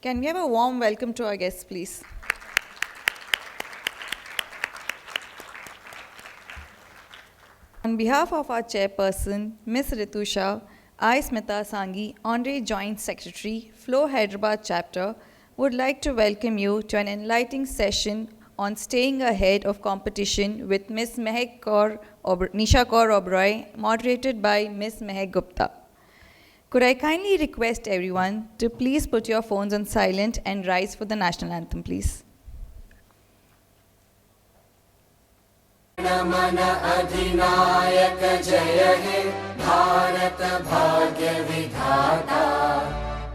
Can we have a warm welcome to our guests, please? On behalf of our chairperson, Ms. Ritusha, I, Smita Sanghi, Honorary Joint Secretary, Flow Hyderabad Chapter, would like to welcome you to an enlightening session on staying ahead of competition with Ms. NISHA KAUR UBEROI, moderated by Ms. Mehak Gupta. Could I kindly request everyone to please put your phones on silent and rise for the national anthem, please. मन अधिनायक जय हे भारत भाग्य विधाता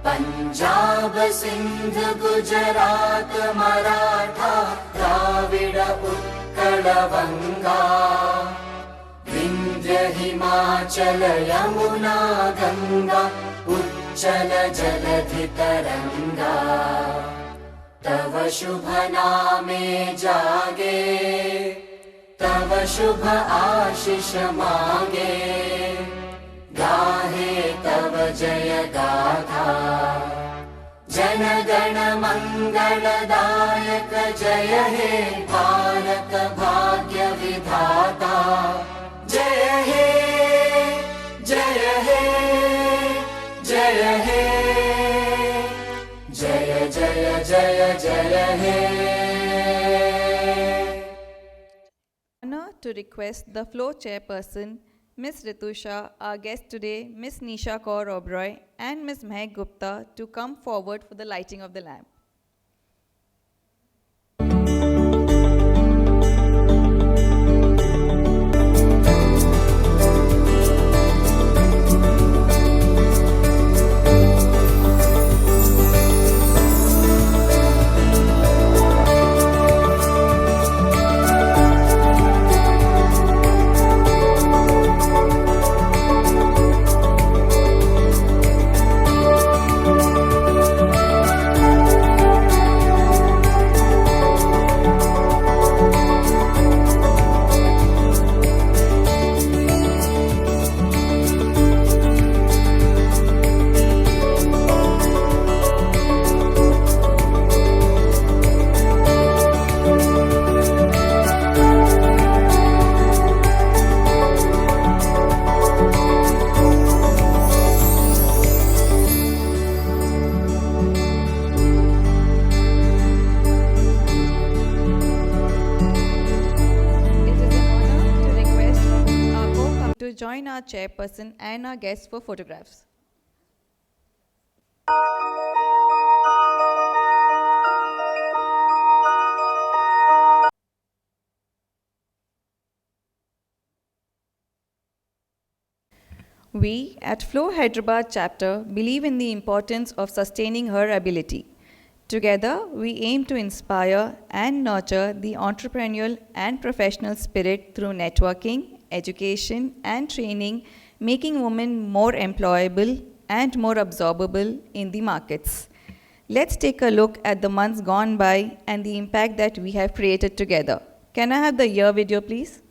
पंजाब सिंध गुजरात मराठा द्राविड उत्कल बंगा विंध्य हिमाचल यमुना गंगा उच्चल जलधि तरंगा तव शुभ नामे जागे तव शुभ आशीष मांगे गाहे तव जय गाथा जन गण मंगलदायक जय हे भारत भाग्य विधाता जय हे जय हे जय हे जय जय जय जय हे To request the floor chairperson, Ms. Ritusha, our guest today, Ms. NISHA KAUR UBEROI, and Ms. Mehak Gupta to come forward for the lighting of the lamp. To join our chairperson and our guests for photographs. We at Flow Hyderabad Chapter believe in the importance of sustaining her ability. Together, we aim to inspire and nurture the entrepreneurial and professional spirit through networking, education and training, making women more employable and more absorbable in the markets. Let's take a look at the months gone by and the impact that we have created together. Can I have the year video, please?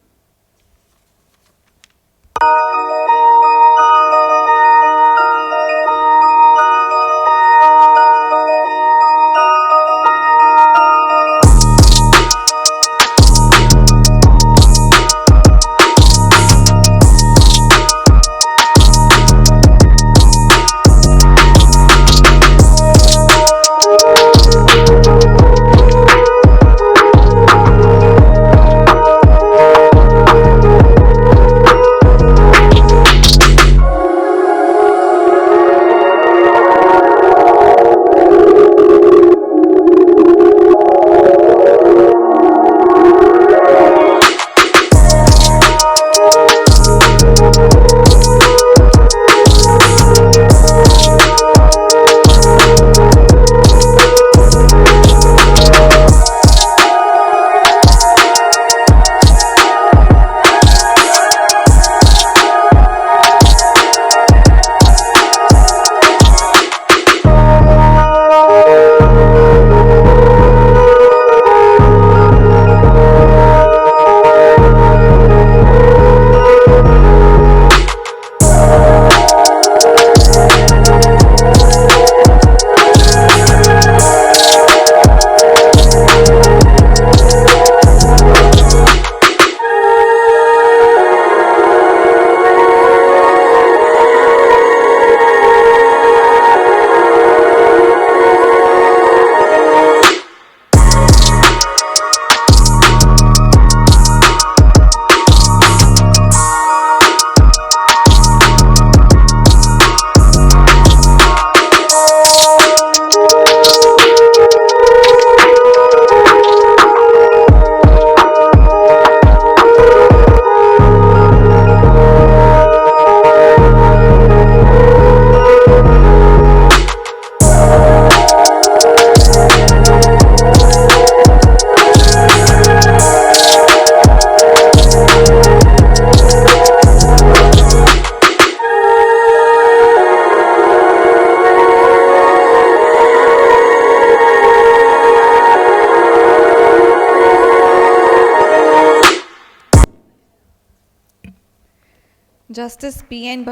Justice P.N.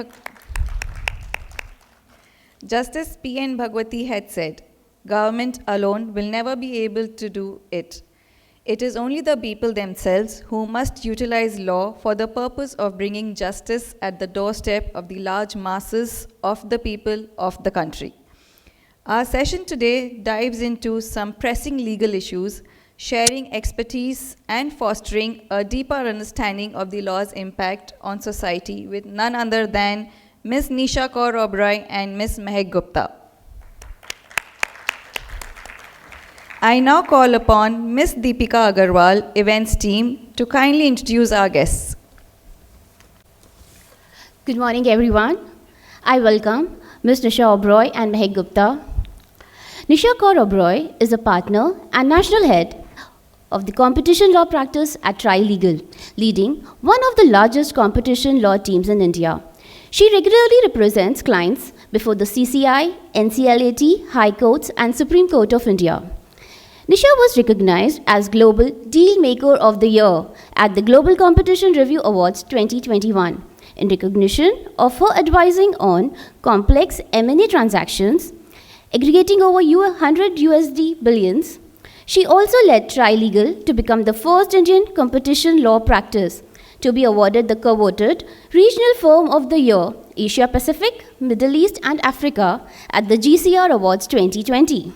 Justice P.N. Bhagwati had said, "Government alone will never be able to do it. It is only the people themselves who must utilize law for the purpose of bringing justice at the doorstep of the large masses of the people of the country." Our session today dives into some pressing legal issues, sharing expertise and fostering a deeper understanding of the law's impact on society with none other than Ms. NISHA KAUR Oberoi and Ms. Mehak Gupta. I now call upon Ms. Deepika Agarwal, events team, to kindly introduce our guests. Good morning, everyone. I welcome Ms. NISHA Oberoi and Mehak Gupta. NISHA KAUR Oberoi is a partner and national head of the competition law practice at Tri-Legal, leading one of the largest competition law teams in India. She regularly represents clients before the CCI, NCLAT, High Courts, and Supreme Court of India. NISHA was recognized as Global Deal Maker of the Year at the Global Competition Review Awards 2021 in recognition of her advising on complex M&A transactions aggregating over $100 billions. She also led Tri-Legal to become the first Indian competition law practice to be awarded the coveted Regional Firm of the Year, Asia Pacific, Middle East and Africa at the GCR Awards 2020.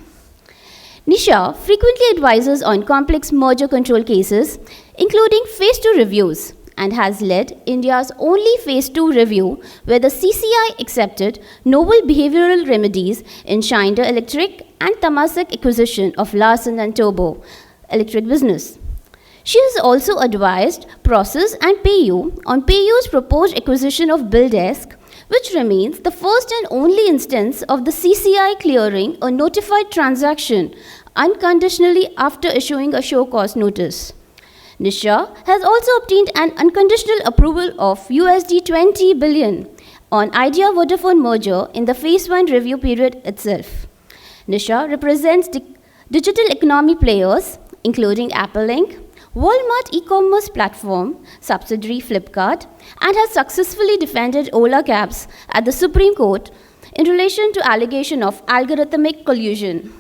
NISHA frequently advises on complex merger control cases, including Phase 2 reviews, and has led India's only Phase 2 review where the CCI accepted novel behavioral remedies in Schneider Electric and Temasek acquisition of Larsen & Toubro electric business. She has also advised Process and PayU on PayU's proposed acquisition of BillDesk, which remains the first and only instance of the CCI clearing a notified transaction unconditionally after issuing a show cause notice. NISHA has also obtained an unconditional approval of $20 billion on Idea Vodafone merger in the Phase 1 review period itself. NISHA represents digital economy players, including Apple Inc., Walmart e-commerce platform, subsidiary Flipkart, and has successfully defended Ola Cabs at the Supreme Court in relation to allegation of algorithmic collusion.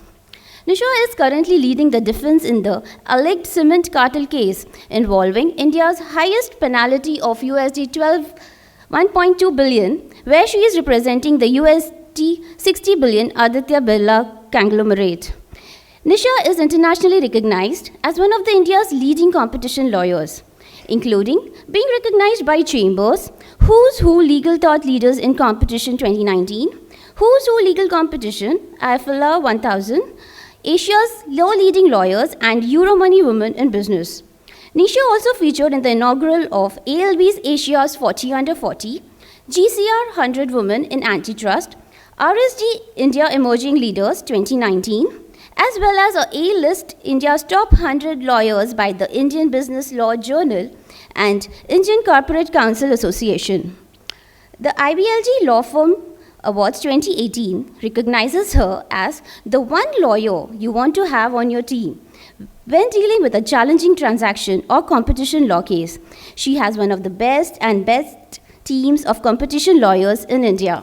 NISHA is currently leading the defense in the alleged cement cartel case involving India's highest penalty of $1.2 billion, where she is representing the $60 billion Aditya Birla conglomerate. NISHA is internationally recognized as one of India's leading competition lawyers, including being recognized by Chambers, Who's Who Legal Thought Leaders in Competition 2019, Who's Who Legal Competition, IFLA 1000, Asia's Law Leading Lawyers, and Euromoney Women in Business. NISHA also featured in the inaugural of ALB's Asia's 40 Under 40, GCR 100 Women in Antitrust, RSG India Emerging Leaders 2019, as well as a A-list India's Top 100 Lawyers by the Indian Business Law Journal and Indian Corporate Counsel Association. The IBLG Law Firm Awards 2018 recognizes her as the one lawyer you want to have on your team when dealing with a challenging transaction or competition law case. She has one of the best teams of competition lawyers in India.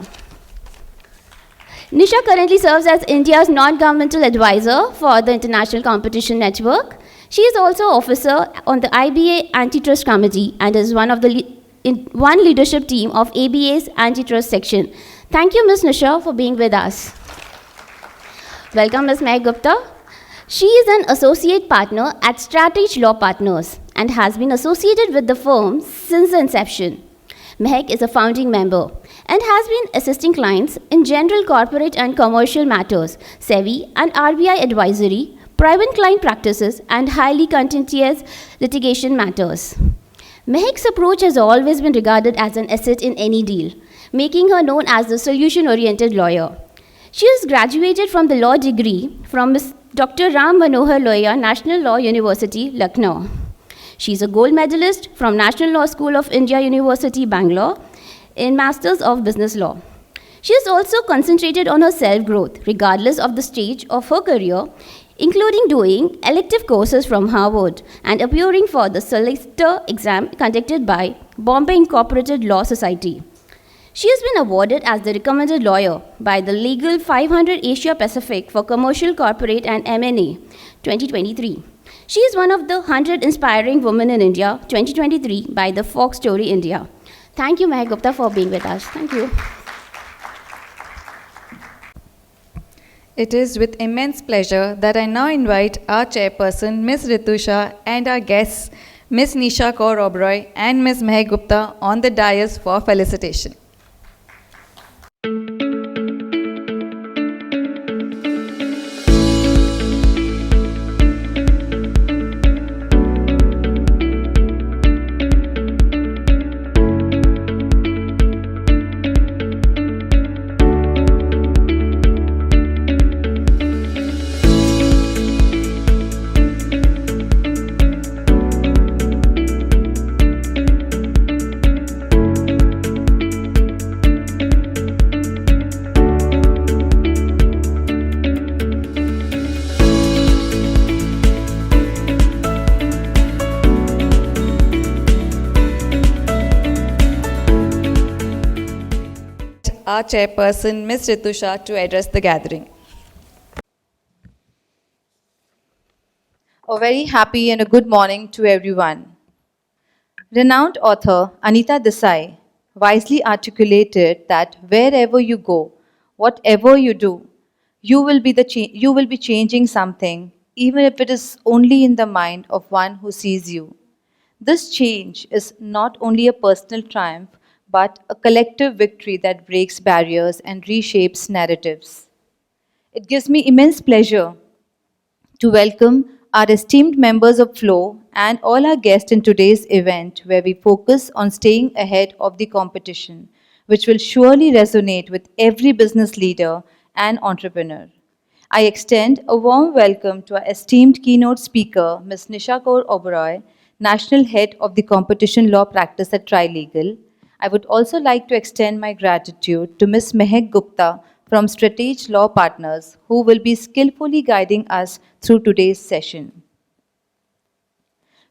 NISHA currently serves as India's non-governmental advisor for the International Competition Network. She is also officer on the IBA Antitrust Committee and is one of the one leadership team of ABA's Antitrust section. Thank you, Ms. NISHA, for being with us. Welcome, Ms. Mehak Gupta. She is an associate partner at Strategy Law Partners and has been associated with the firm since the inception. Mehak is a founding member and has been assisting clients in general corporate and commercial matters, SEBI and RBI advisory, private client practices, and highly contentious litigation matters. Mehak's approach has always been regarded as an asset in any deal, making her known as the solution-oriented lawyer. She has graduated from the law degree from Dr. Ram Manohar Lohia, National Law University, Lucknow. She is a gold medalist from National Law School of India, University, Bangalore, in Masters of Business Law. She has also concentrated on her self-growth, regardless of the stage of her career, including doing elective courses from Harvard and appearing for the solicitor exam conducted by Bombay Incorporated Law Society. She has been awarded as the recommended lawyer by the Legal 500 Asia Pacific for Commercial Corporate and M&A 2023. She is one of the 100 Inspiring Women in India 2023 by the Fox Story India. Thank you, Mehak Gupta, for being with us. Thank you. It is with immense pleasure that I now invite our chairperson, Ms. Ritusha, and our guests, Ms. NISHA Kaur Oberoi and Ms. Mehak Gupta, on the dais for felicitation. Our chairperson, Ms. Ritusha, to address the gathering. A very happy and a good morning to everyone. Renowned author Anita Desai wisely articulated that wherever you go, whatever you do, you will be changing something, even if it is only in the mind of one who sees you. This change is not only a personal triumph, but a collective victory that breaks barriers and reshapes narratives. It gives me immense pleasure to welcome our esteemed members of FLOW and all our guests in today's event, where we focus on staying ahead of the competition, which will surely resonate with every business leader and entrepreneur. I extend a warm welcome to our esteemed keynote speaker, Ms. NISHA Kaur Oberoi, National Head of the Competition Law Practice at Trilegal. I would also like to extend my gratitude to Ms. Mehak Gupta from Strategic Law Partners, who will be skillfully guiding us through today's session.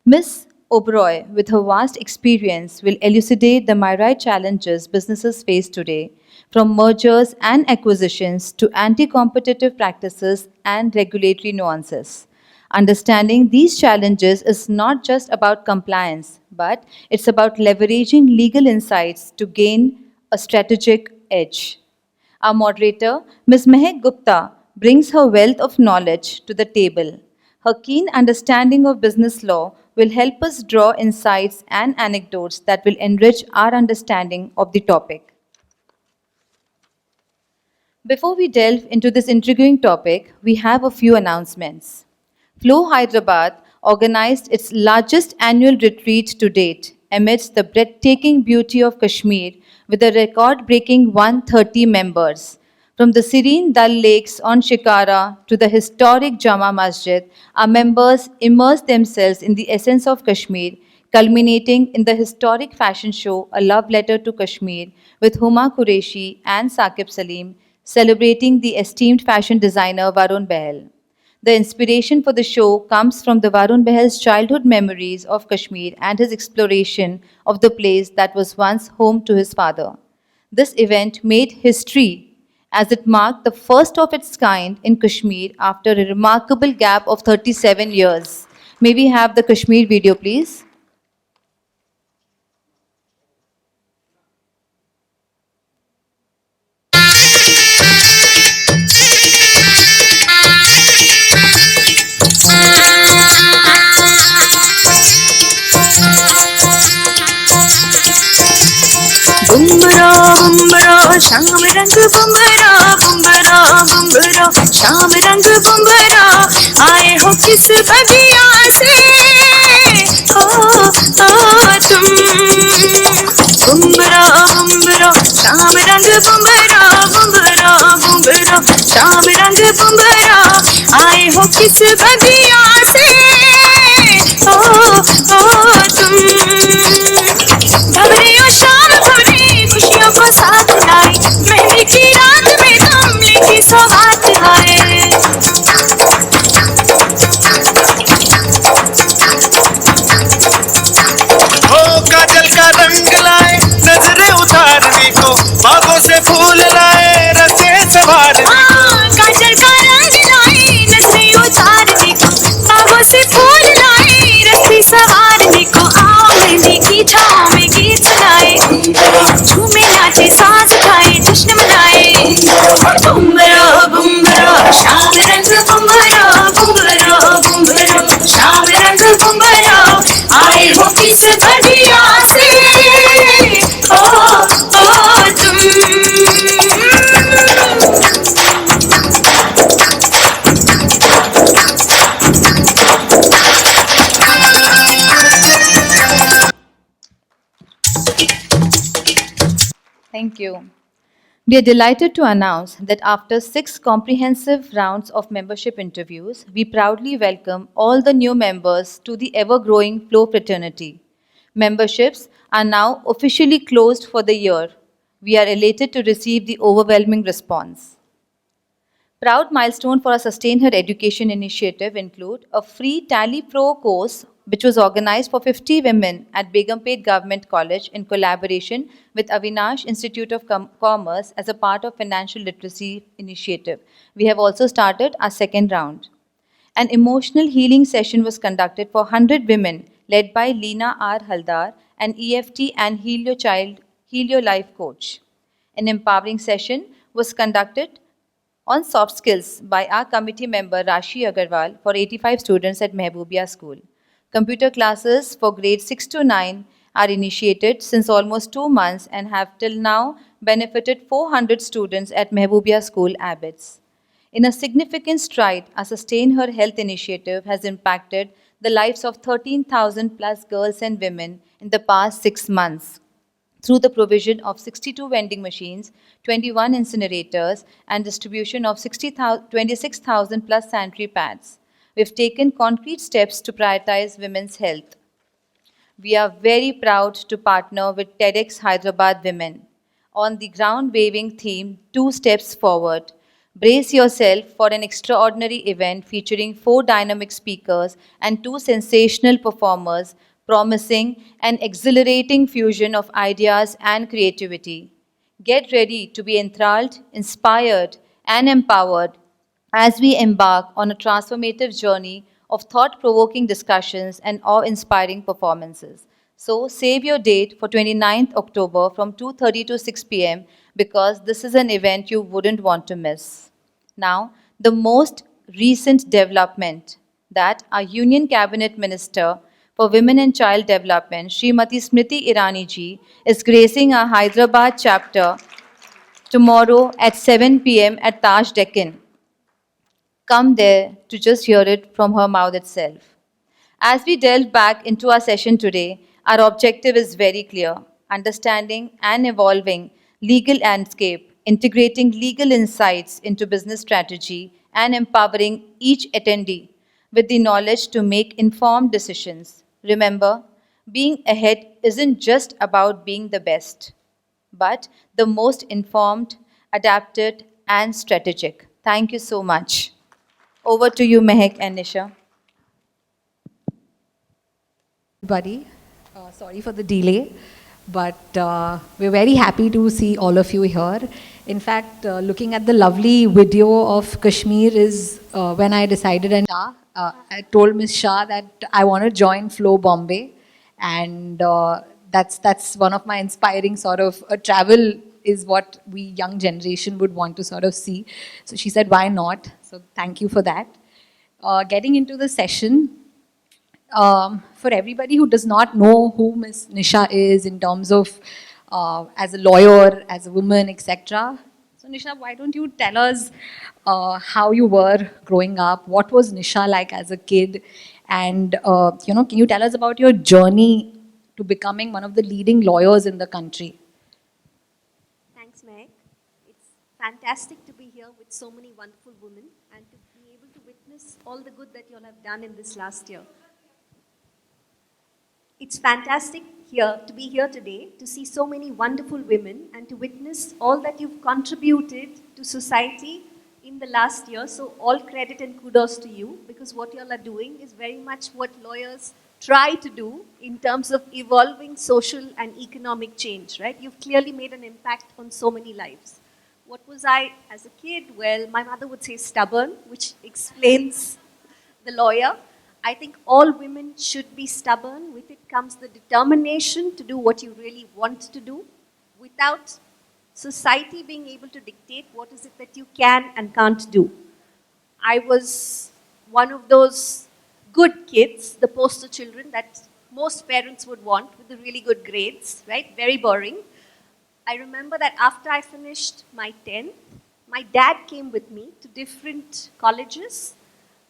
Ms. Oberoi, with her vast experience, will elucidate the myriad challenges businesses face today, from mergers and acquisitions to anti-competitive practices and regulatory nuances. Understanding these challenges is not just about compliance, but it's about leveraging legal insights to gain a strategic edge. Our moderator, Ms. Mehak Gupta, brings her wealth of knowledge to the table. Her keen understanding of business law will help us draw insights and anecdotes that will enrich our understanding of the topic. Before we delve into this intriguing topic, we have a few announcements. FLOW Hyderabad organized its largest annual retreat to date amidst the breathtaking beauty of Kashmir with a record-breaking 130 members. From the serene Dal Lakes on Shikara to the historic Jama Masjid, our members immersed themselves in the essence of Kashmir, culminating in the historic fashion show A Love Letter to Kashmir with Huma Qureshi and Saqib Salim, celebrating the esteemed fashion designer Varun Behel. The inspiration for the show comes from the Varun Behel's childhood memories of Kashmir and his exploration of the place that was once home to his father. This event made history as it marked the first of its kind in Kashmir after a remarkable gap of 37 years. May we have the Kashmir video, please? बुम्बरा बुम्बरा शाम रंग बुम्बरा बुम्बरा बुम्बरा शाम रंग बुम्बरा आए हो किस बगिया से हो तुम बुम्बरा बुम्बरा शाम रंग बुम्बरा बुम्बरा बुम्बरा शाम रंग बुम्बरा आए हो किस बगिया से हो तुम भवरियों शाम भरी खुशियों को साथ लाई मेहंदी की रात में कमले की सौगात लाए इस बढ़िया से ओ तुम। Thank you. We are delighted to announce that after 6 comprehensive rounds of membership interviews, we proudly welcome all the new members to the ever growing Flow fraternity. Memberships are now officially closed for the year. We are elated to receive the overwhelming response. Proud milestone for our Sustain Her Education initiative include a free Tally Pro course which was organized for 50 women at Begumpet Government College in collaboration with Avinash Institute of Commerce as a part of Financial Literacy initiative. We have also started our second round. An emotional healing session was conducted for 100 women led by Leena R. Haldar, an EFT and Heal Your Life coach. An empowering session was conducted on soft skills by our committee member Rashi Agarwal for 85 students at Mehboobiya School. Computer classes for grades 6 to 9 are initiated since almost 2 months and have till now benefited 400 students at Mehboobiya School, Abbots. In a significant stride, our Sustain Her Health initiative has impacted the lives of 13,000 plus girls and women in the past 6 months through the provision of 62 vending machines, 21 incinerators, and distribution of 26,000 plus sanitary pads. We've taken concrete steps to prioritize women's health. We are very proud to partner with TEDx Hyderabad Women on the ground waving theme Two Steps Forward. Brace yourself for an extraordinary event featuring 4 dynamic speakers and 2 sensational performers, promising an exhilarating fusion of ideas and creativity. Get ready to be enthralled, inspired, and empowered as we embark on a transformative journey of thought provoking discussions and awe inspiring performances. So, save your date for 29th October from 2:30 to 6 p.m. because this is an event you wouldn't want to miss. Now, the most recent development that our Union Cabinet Minister for Women and Child Development, Srimati Smriti Irani ji, is gracing our Hyderabad chapter tomorrow at 7 p.m. at Taj Deccan. Come there to just hear it from her mouth itself. As we delve back into our session today, our objective is very clear: understanding and evolving legal landscape, integrating legal insights into business strategy, and empowering each attendee with the knowledge to make informed decisions. Remember, being ahead isn't just about being the best, but the most informed, adapted, and strategic. Thank you so much. Over to you, Mehak and Nisha. Everybody. Sorry for the delay, but we're very happy to see all of you here. In fact, looking at the lovely video of Kashmir is when I decided, and I told Ms. Shah that I want to join Flow Bombay, and that's one of my inspiring sort of travel is what we young generation would want to sort of see. So she said, why not? So thank you for that. Getting into the session, for everybody who does not know who Ms. Nisha is in terms of as a lawyer, as a woman, etc. So Nisha, why don't you tell us how you were growing up? What was Nisha like as a kid? And can you tell us about your journey to becoming one of the leading lawyers in the country? Thanks, Meg. It's fantastic to be here with so many wonderful women and to be able to witness all the good that you all have done in this last year. It's fantastic to be here today to see so many wonderful women and to witness all that you've contributed to society in the last year. So all credit and kudos to you because what you all are doing is very much what lawyers try to do in terms of evolving social and economic change, right? You've clearly made an impact on so many lives. What was I as a kid? Well, my mother would say stubborn, which explains the lawyer. I think all women should be stubborn. With it comes the determination to do what you really want to do without society being able to dictate what is it that you can and can't do. I was one of those good kids, the poster children that most parents would want with the really good grades, right? Very boring. I remember that after I finished my 10th, my dad came with me to different colleges.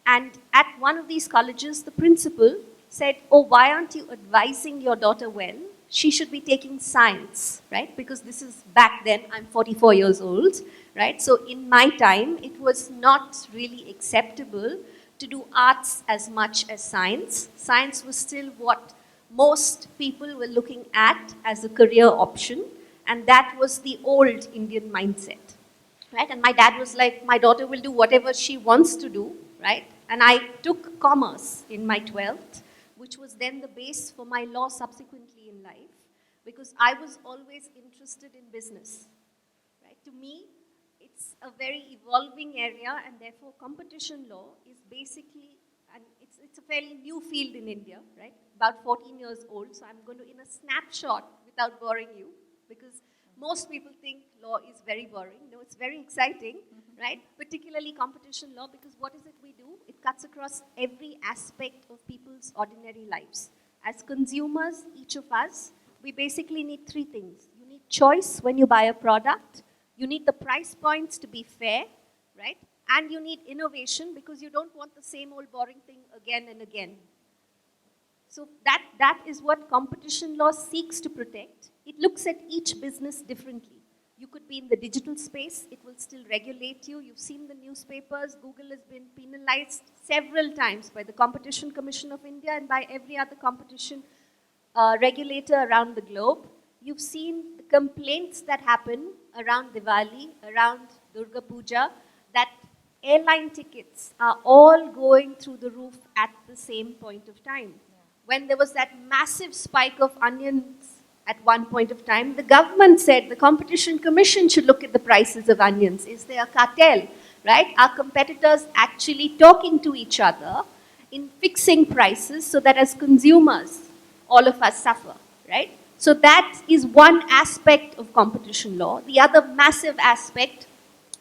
And at one of these colleges, the principal said, "Oh, why aren't you advising your daughter well? She should be taking science," right? Because this is back then, I'm 44 years old, right? So in my time, it was not really acceptable to do arts as much as science. Science was still what most people were looking at as a career option, and that was the old Indian mindset, right? And my dad was like, my daughter will do whatever she wants to do, right? And I took commerce in my 12th, which was then the base for my law subsequently in life, because I was always interested in business, right? To me, it's a very evolving area, and therefore competition law is basically, and it's a fairly new field in India, right? About 14 years old, so I'm going to, in a snapshot, without boring you, because most people think law is very boring. No, it's very exciting, right? Particularly competition law, because what is it we do? It cuts across every aspect of people's ordinary lives. As consumers, each of us, we basically need three things. You need choice when you buy a product. You need the price points to be fair, right? And you need innovation, because you don't want the same old boring thing again and again. So that is what competition law seeks to protect. It looks at each business differently. You could be in the digital space, it will still regulate you. You've seen the newspapers, Google has been penalized several times by the Competition Commission of India and by every other competition regulator around the globe. You've seen the complaints that happen around Diwali, around Durga Puja, that airline tickets are all going through the roof at the same point of time. When there was that massive spike of onions at one point of time, the government said the Competition Commission should look at the prices of onions. Is there a cartel, right? Are competitors actually talking to each other in fixing prices so that as consumers, all of us suffer, right? So that is one aspect of competition law. The other massive aspect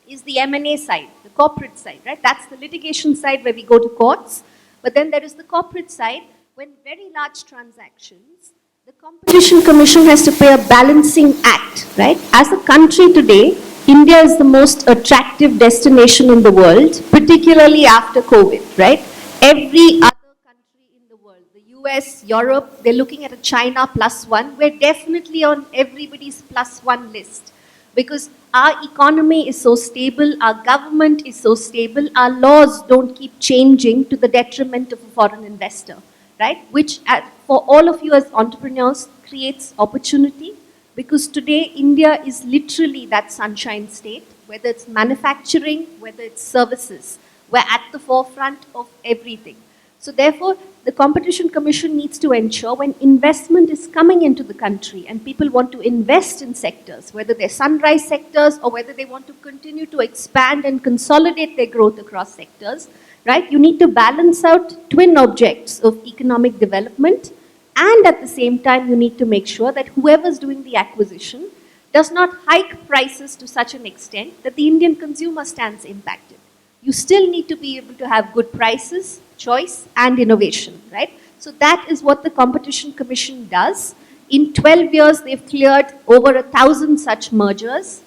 is the M&A side, the corporate side, right? That's the litigation side where we go to courts. But then there is the corporate side. When very large transactions, the Competition Commission has to pay a balancing act, right? As a country today, India is the most attractive destination in the world, particularly after COVID, right? Every other country in the world, the US, Europe, they're looking at a China +1. We're definitely on everybody's +1 list, because our economy is so stable, our government is so stable, our laws don't keep changing to the detriment of a foreign investor. Right? Which for all of you as entrepreneurs creates opportunity, because today India is literally that sunshine state, whether it's manufacturing, whether it's services. We're at the forefront of everything. So therefore, the Competition Commission needs to ensure when investment is coming into the country and people want to invest in sectors, whether they're sunrise sectors or whether they want to continue to expand and consolidate their growth across sectors, right? You need to balance out twin objects of economic development, and at the same time, you need to make sure that whoever's doing the acquisition does not hike prices to such an extent that the Indian consumer stands impacted. You still need to be able to have good prices, choice, and innovation, right? So that is what the Competition Commission does. In 12 years, they've cleared over 1,000 such mergers,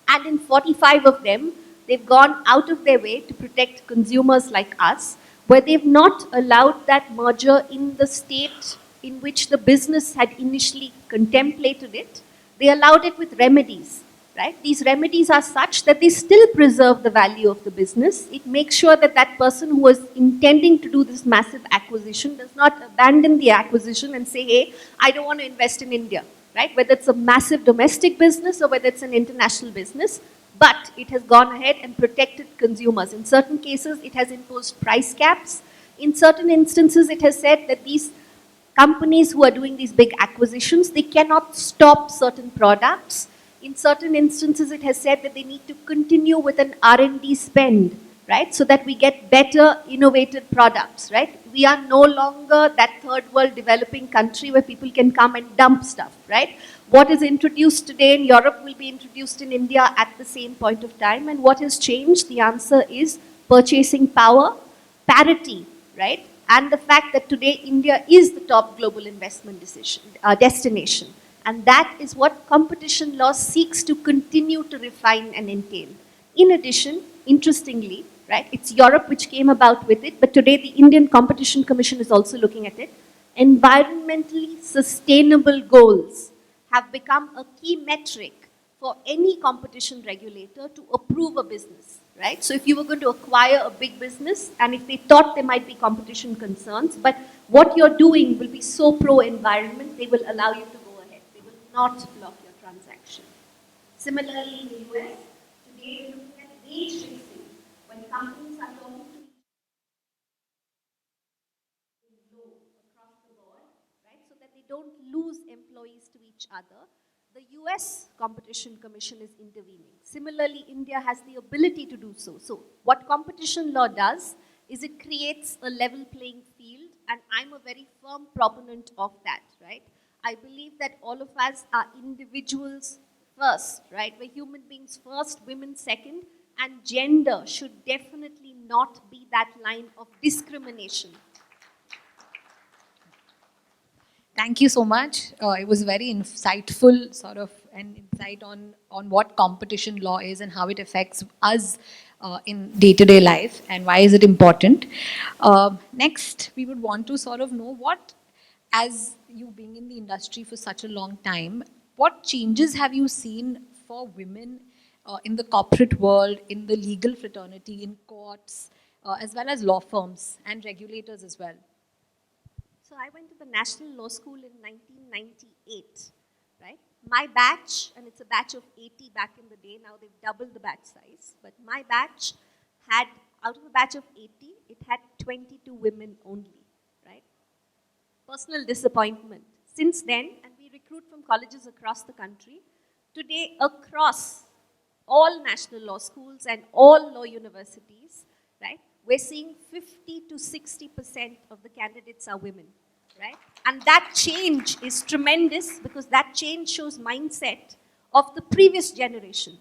and in 45 of them, they've gone out of their way to protect consumers like us, where they've not allowed that merger in the state in which the business had initially contemplated it. They allowed it with remedies, right? These remedies are such that they still preserve the value of the business. It makes sure that that person who was intending to do this massive acquisition does not abandon the acquisition and say, hey, I don't want to invest in India, right? Whether it's a massive domestic business or whether it's an international business, but it has gone ahead and protected consumers. In certain cases, it has imposed price caps. In certain instances, it has said that these companies who are doing these big acquisitions, they cannot stop certain products. In certain instances, it has said that they need to continue with an R&D spend, right? So that we get better, innovative products, right? We are no longer that third world developing country where people can come and dump stuff, right? What is introduced today in Europe will be introduced in India at the same point of time. And what has changed? The answer is purchasing power, parity, right? and the fact that today India is the top global investment destination. And that is what competition law seeks to continue to refine and entail. In addition, interestingly, right, it's Europe which came about with it, but today the Indian Competition Commission is also looking at it. Environmentally sustainable goals have become a key metric for any competition regulator to approve a business, right? So if you were going to acquire a big business and if they thought there might be competition concerns, but what you're doing will be so pro-environment, they will allow you to go ahead. They will not block your transaction. Similarly, in the US, today we're looking at wage raising. When companies are talking to low across the board, right, so that they don't lose employees to each other, the US Competition Commission is intervening. Similarly, India has the ability to do so. So what competition law does is it creates a level playing field, and I'm a very firm proponent of that, right? I believe that all of us are individuals first, right? We're human beings first, women second, and gender should definitely not be that line of discrimination. Thank you so much. It was very insightful sort of an insight on what competition law is and how it affects us in day-to-day life and why is it important. Next, we would want to sort of know what, as you being in the industry for such a long time, what changes have you seen for women in the corporate world, in the legal fraternity, in courts, as well as law firms and regulators as well? So I went to the National Law School in 1998, right? My batch, and it's a batch of 80 back in the day, now they've doubled the batch size, but my batch had, out of a batch of 80, it had 22 women only, right? Personal disappointment. Since then, and we recruit from colleges across the country, today across all national law schools and all law universities, right? We're seeing 50 to 60% of the candidates are women, right? And that change is tremendous because that change shows mindset of the previous generation,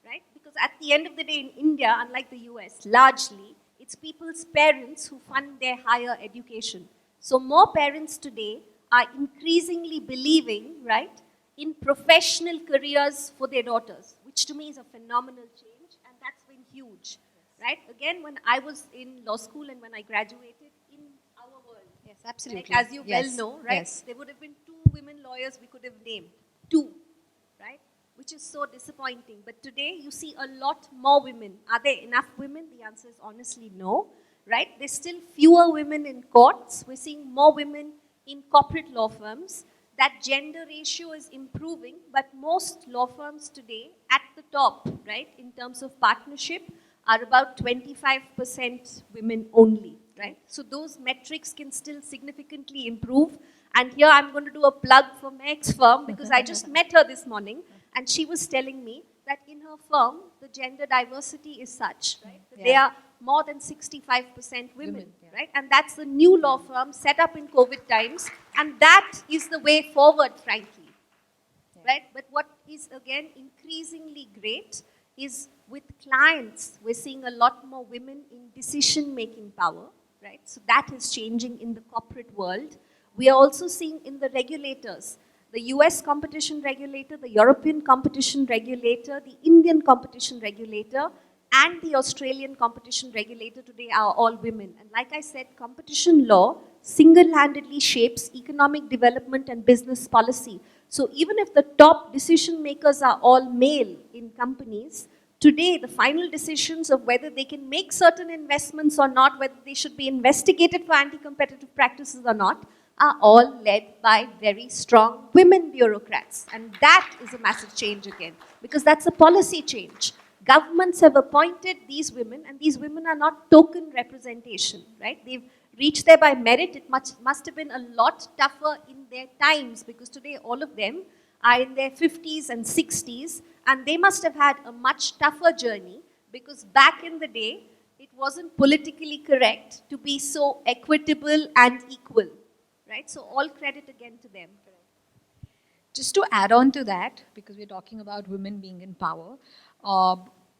right? Because at the end of the day in India, unlike the US, largely, it's people's parents who fund their higher education. So more parents today are increasingly believing, right, in professional careers for their daughters, which to me is a phenomenal change, and that's been huge. Right? Again, when I was in law school and when I graduated in our world. Yes, absolutely. Like, as you well know, right? Yes. There would have been 2 women lawyers we could have named. 2, right? Which is so disappointing. But today you see a lot more women. Are there enough women? The answer is honestly no. Right? There's still fewer women in courts. We're seeing more women in corporate law firms. That gender ratio is improving, but most law firms today at the top, right, in terms of partnership, are about 25% women only, right? So those metrics can still significantly improve. And here I'm going to do a plug for Meg's firm because I just met her this morning and she was telling me that in her firm, the gender diversity is such, right? That they are more than 65% women, right? And that's the new law firm set up in COVID times. And that is the way forward, frankly, right? But what is, again, increasingly great is with clients, we're seeing a lot more women in decision-making power, right? So that is changing in the corporate world. We are also seeing in the regulators, the US competition regulator, the European competition regulator, the Indian competition regulator, and the Australian competition regulator today are all women. And like I said, competition law single-handedly shapes economic development and business policy. So even if the top decision makers are all male in companies, today the final decisions of whether they can make certain investments or not, whether they should be investigated for anti-competitive practices or not, are all led by very strong women bureaucrats. And that is a massive change again, because that's a policy change. Governments have appointed these women, and these women are not token representation, right? They've reached there by merit. It must have been a lot tougher in their times, because today all of them are in their 50s and 60s, and they must have had a much tougher journey, because back in the day, it wasn't politically correct to be so equitable and equal, right? So all credit again to them. Just to add on to that, because we're talking about women being in power,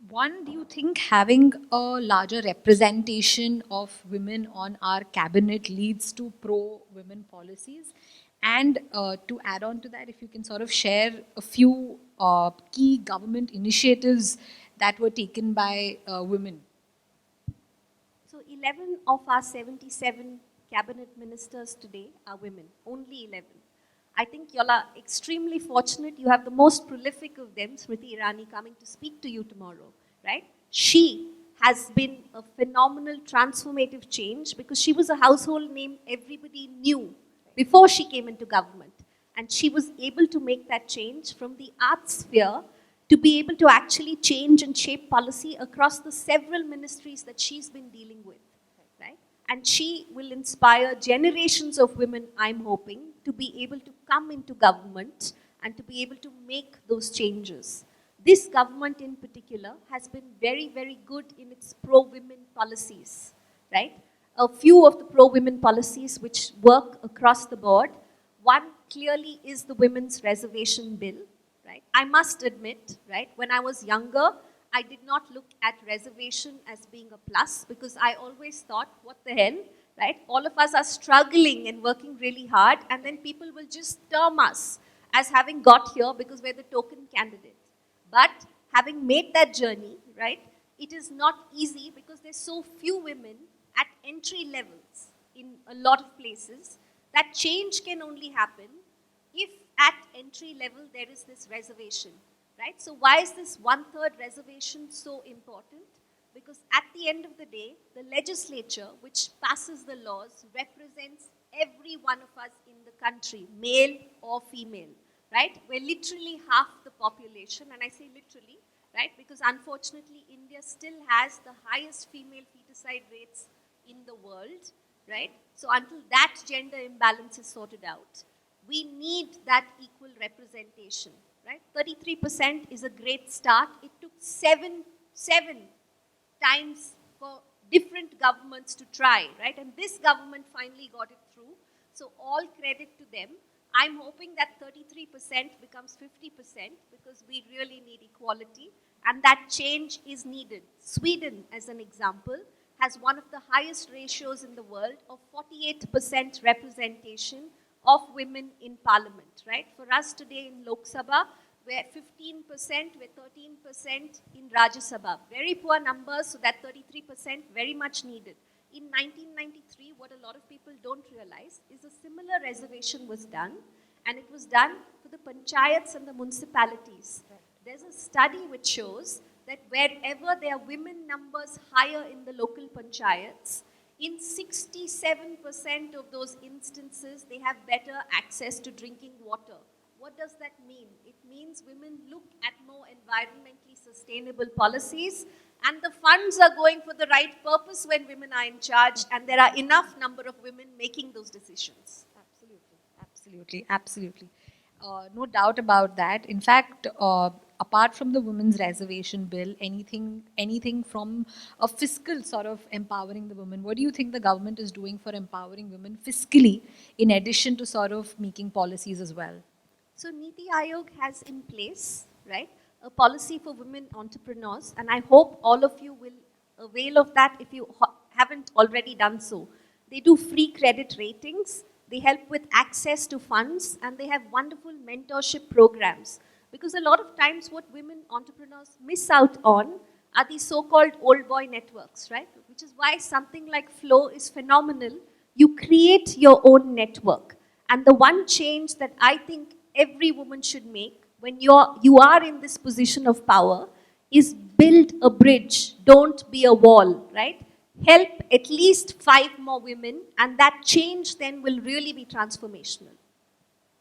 One, do you think having a larger representation of women on our cabinet leads to pro-women policies? And to add on to that, if you can sort of share a few key government initiatives that were taken by women. So 11 of our 77 cabinet ministers today are women, only 11. I think you all are extremely fortunate. You have the most prolific of them, Smriti Irani, coming to speak to you tomorrow, right? She has been a phenomenal transformative change because she was a household name everybody knew before she came into government. And she was able to make that change from the arts sphere to be able to actually change and shape policy across the several ministries that she's been dealing with, right? And she will inspire generations of women, I'm hoping, to be able to come into government and to be able to make those changes. This government in particular has been very, very good in its pro-women policies, right? A few of the pro-women policies which work across the board. One clearly is the Women's Reservation Bill, right? I must admit, right, when I was younger, I did not look at reservation as being a plus because I always thought, what the hell, right? All of us are struggling and working really hard, and then people will just term us as having got here because we're the token candidate. But having made that journey, right, it is not easy because there's so few women at entry levels in a lot of places. That change can only happen if at entry level there is this reservation, right? So why is this 1/3 reservation so important? Because at the end of the day, the legislature, which passes the laws, represents every one of us in the country, male or female, right? We're literally half the population, and I say literally, right? Because unfortunately, India still has the highest female feticide rates in the world, right? So until that gender imbalance is sorted out, we need that equal representation, right? 33% is a great start. It took seven times for different governments to try, right? And this government finally got it through. So all credit to them. I'm hoping that 33% becomes 50% because we really need equality, and that change is needed. Sweden, as an example, has one of the highest ratios in the world of 48% representation of women in parliament, right? For us today in Lok Sabha, we're 15%, we're 13% in Rajya Sabha. Very poor numbers, so that 33% very much needed. In 1993, what a lot of people don't realize is a similar reservation was done, and it was done for the panchayats and the municipalities. There's a study which shows that wherever there are women numbers higher in the local panchayats, in 67% of those instances, they have better access to drinking water. What does that mean? It means women look at more environmentally sustainable policies, and the funds are going for the right purpose when women are in charge, and there are enough number of women making those decisions. Absolutely. No doubt about that. In fact, apart from the women's reservation bill, anything from a fiscal sort of empowering the women, what do you think the government is doing for empowering women fiscally in addition to sort of making policies as well? So Niti Aayog has in place, right, a policy for women entrepreneurs, and I hope all of you will avail of that if you haven't already done so. They do free credit ratings, they help with access to funds, and they have wonderful mentorship programs. Because a lot of times what women entrepreneurs miss out on are these so-called old boy networks, right? Which is why something like Flow is phenomenal. You create your own network. And the one change that I think every woman should make when you are in this position of power is build a bridge, don't be a wall, right? Help at least 5 more women, and that change then will really be transformational.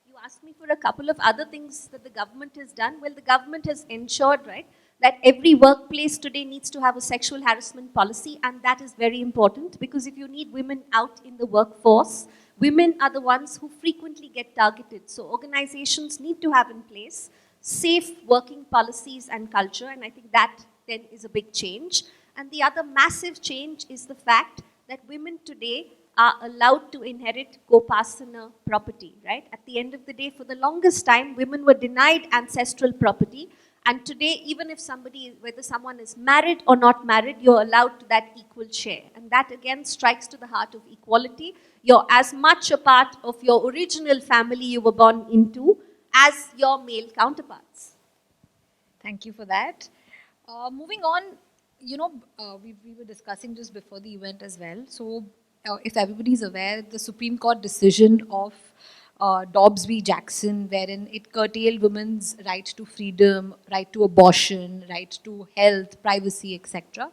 You asked me for a couple of other things that the government has done. Well, the government has ensured, right, that every workplace today needs to have a sexual harassment policy, and that is very important because if you need women out in the workforce, women are the ones who frequently get targeted. So organizations need to have in place safe working policies and culture, and I think that then is a big change. And the other massive change is the fact that women today are allowed to inherit Gopasana property, right? At the end of the day, for the longest time, women were denied ancestral property, And today, even if somebody, whether someone is married or not married, you're allowed to that equal share. And that again strikes to the heart of equality. You're as much a part of your original family you were born into as your male counterparts. Thank you for that. Moving on, we were discussing just before the event as well. So, if everybody's aware, the Supreme Court decision of Dobbs v. Jackson, wherein it curtailed women's right to freedom, right to abortion, right to health, privacy, etc.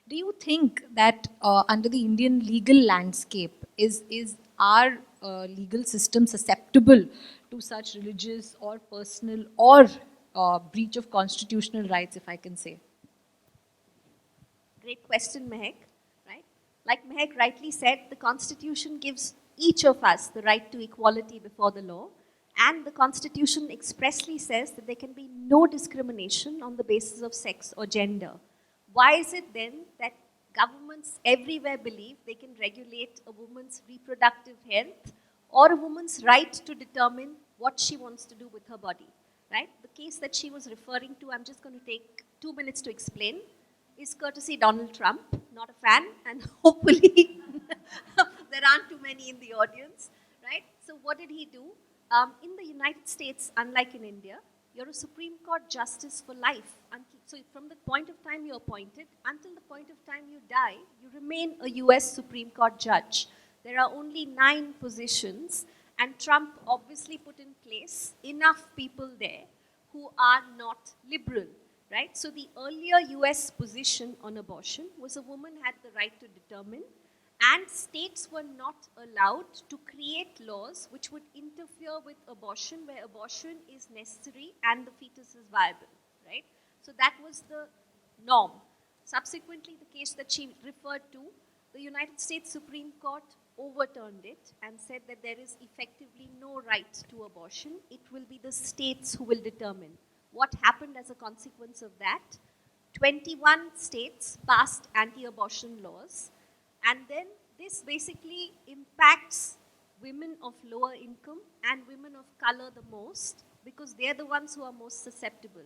Do you think that under the Indian legal landscape, is our legal system susceptible to such religious or personal or breach of constitutional rights, if I can say? Great question, Mehak. Right? Like Mehak rightly said, the Constitution gives each of us the right to equality before the law. And the Constitution expressly says that there can be no discrimination on the basis of sex or gender. Why is it then that governments everywhere believe they can regulate a woman's reproductive health or a woman's right to determine what she wants to do with her body? Right? The case that she was referring to, I'm just going to take 2 minutes to explain, is courtesy Donald Trump, not a fan, and hopefully there aren't too many in the audience, right? So what did he do? In the United States, unlike in India, you're a Supreme Court justice for life. So from the point of time you're appointed until the point of time you die, you remain a US Supreme Court judge. There are only 9 positions, and Trump obviously put in place enough people there who are not liberal. Right? So the earlier US position on abortion was a woman had the right to determine, and states were not allowed to create laws which would interfere with abortion where abortion is necessary and the fetus is viable. Right? So that was the norm. Subsequently, the case that she referred to, the United States Supreme Court overturned it and said that there is effectively no right to abortion. It will be the states who will determine. What happened as a consequence of that? 21 states passed anti-abortion laws, and then this basically impacts women of lower income and women of color the most because they're the ones who are most susceptible.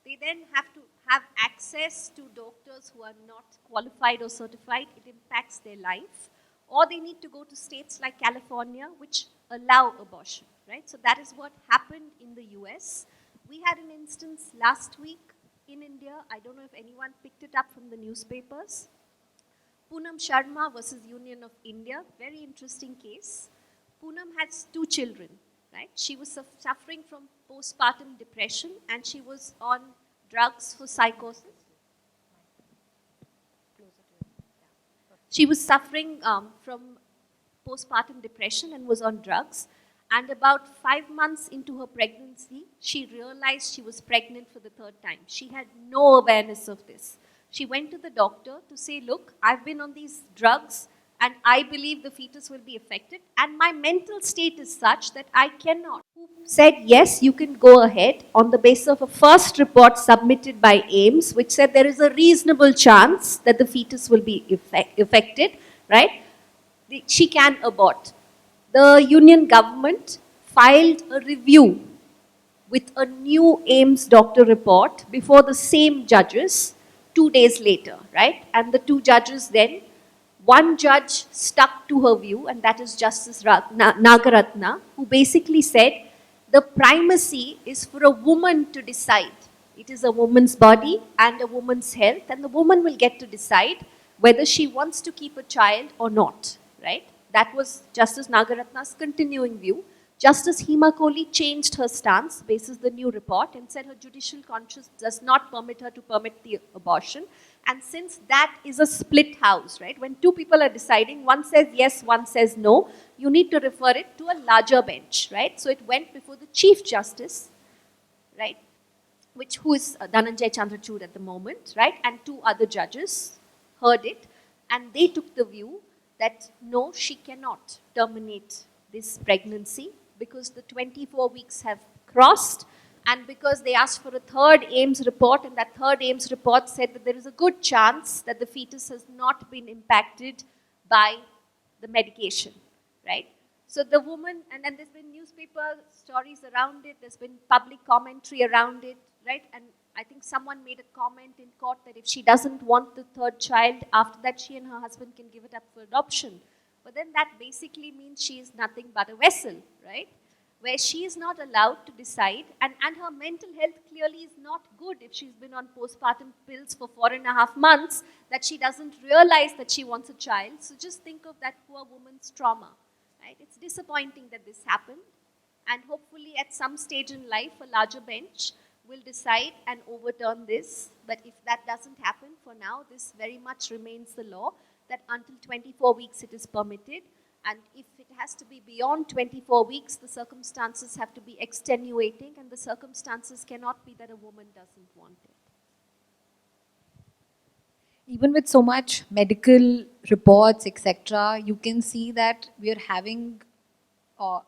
They then have to have access to doctors who are not qualified or certified. It impacts their life. Or they need to go to states like California, which allow abortion, right? So that is what happened in the US. We had an instance last week in India. I don't know if anyone picked it up from the newspapers. Poonam Sharma versus Union of India. Very interesting case. Poonam has 2 children, right? She was suffering from postpartum depression and she was on drugs for psychosis. She was suffering from postpartum depression and was on drugs. And about 5 months into her pregnancy, she realized she was pregnant for the 3rd time. She had no awareness of this. She went to the doctor to say, look, I've been on these drugs and I believe the fetus will be affected. And my mental state is such that I cannot. Who said, yes, you can go ahead on the basis of a first report submitted by AIMS, which said there is a reasonable chance that the fetus will be affected, right? She can abort. The union government filed a review with a new AIMS doctor report before the same judges 2 days later, right? And the 2 judges then, one judge stuck to her view, and that is Justice Nagaratna, who basically said the primacy is for a woman to decide. It is a woman's body and a woman's health, and the woman will get to decide whether she wants to keep a child or not, right? That was Justice Nagaratna's continuing view. Justice Hema Kohli changed her stance basis the new report and said her judicial conscience does not permit her to permit the abortion. And since that is a split house, right? When 2 people are deciding, one says yes, one says no, you need to refer it to a larger bench, right? So it went before the Chief Justice, right? Who is Dhananjay Chandrachud at the moment, right? And 2 other judges heard it, and they took the view that no, she cannot terminate this pregnancy because the 24 weeks have crossed and because they asked for a 3rd AIMS report, and that 3rd AIMS report said that there is a good chance that the fetus has not been impacted by the medication, right? So the woman, and then there's been newspaper stories around it, there's been public commentary around it, right? And I think someone made a comment in court that if she doesn't want the third child, after that she and her husband can give it up for adoption. But then that basically means she is nothing but a vessel, right? Where she is not allowed to decide, and her mental health clearly is not good if she's been on postpartum pills for 4.5 months, that she doesn't realize that she wants a child. So just think of that poor woman's trauma, right? It's disappointing that this happened, and hopefully at some stage in life, a larger bench will decide and overturn this. But if that doesn't happen, for now, this very much remains the law, that until 24 weeks it is permitted. And if it has to be beyond 24 weeks, the circumstances have to be extenuating, and the circumstances cannot be that a woman doesn't want it. Even with so much medical reports, etc., you can see that we are having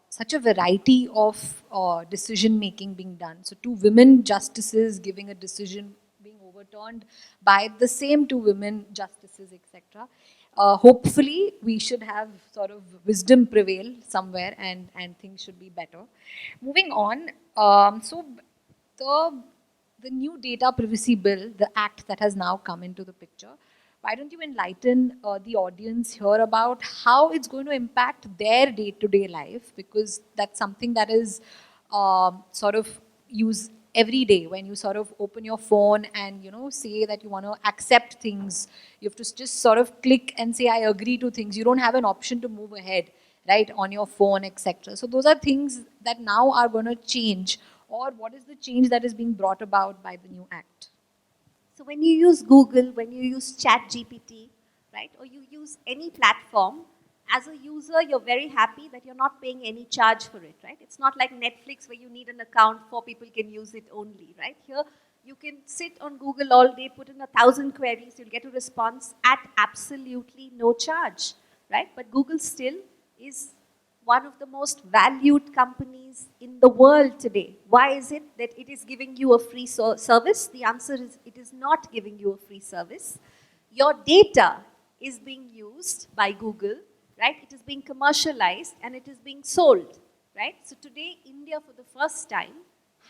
such a variety of decision making being done. So 2 women justices giving a decision being overturned by the same 2 women justices, etc. Hopefully we should have sort of wisdom prevail somewhere, and things should be better. Moving on, so the new data privacy bill, the act that has now come into the picture, why don't you enlighten the audience here about how it's going to impact their day-to-day life, because that's something that is sort of used every day. When you sort of open your phone and say that you want to accept things, you have to just sort of click and say I agree to things. You don't have an option to move ahead, right, on your phone, etc. So those are things that now are going to change. Or what is the change that is being brought about by the new act? So when you use Google, when you use ChatGPT, right, or you use any platform, as a user, you're very happy that you're not paying any charge for it, right? It's not like Netflix where you need an account, 4 people can use it only, right? Here, you can sit on Google all day, put in 1,000 queries, you'll get a response at absolutely no charge, right? But Google still is one of the most valued companies in the world today. Why is it that it is giving you a free service? The answer is it is not giving you a free service. Your data is being used by Google, right? It is being commercialized and it is being sold, right? So today, India for the first time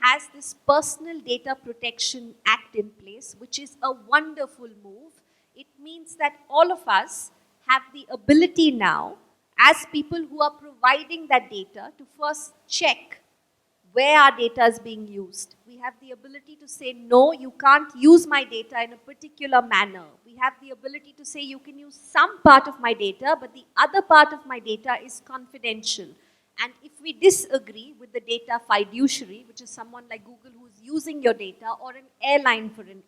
has this Personal Data Protection Act in place, which is a wonderful move. It means that all of us have the ability now, as people who are providing that data, to first check where our data is being used. We have the ability to say, no, you can't use my data in a particular manner. We have the ability to say, you can use some part of my data, but the other part of my data is confidential. And if we disagree with the data fiduciary, which is someone like Google who's using your data, or an airline, for an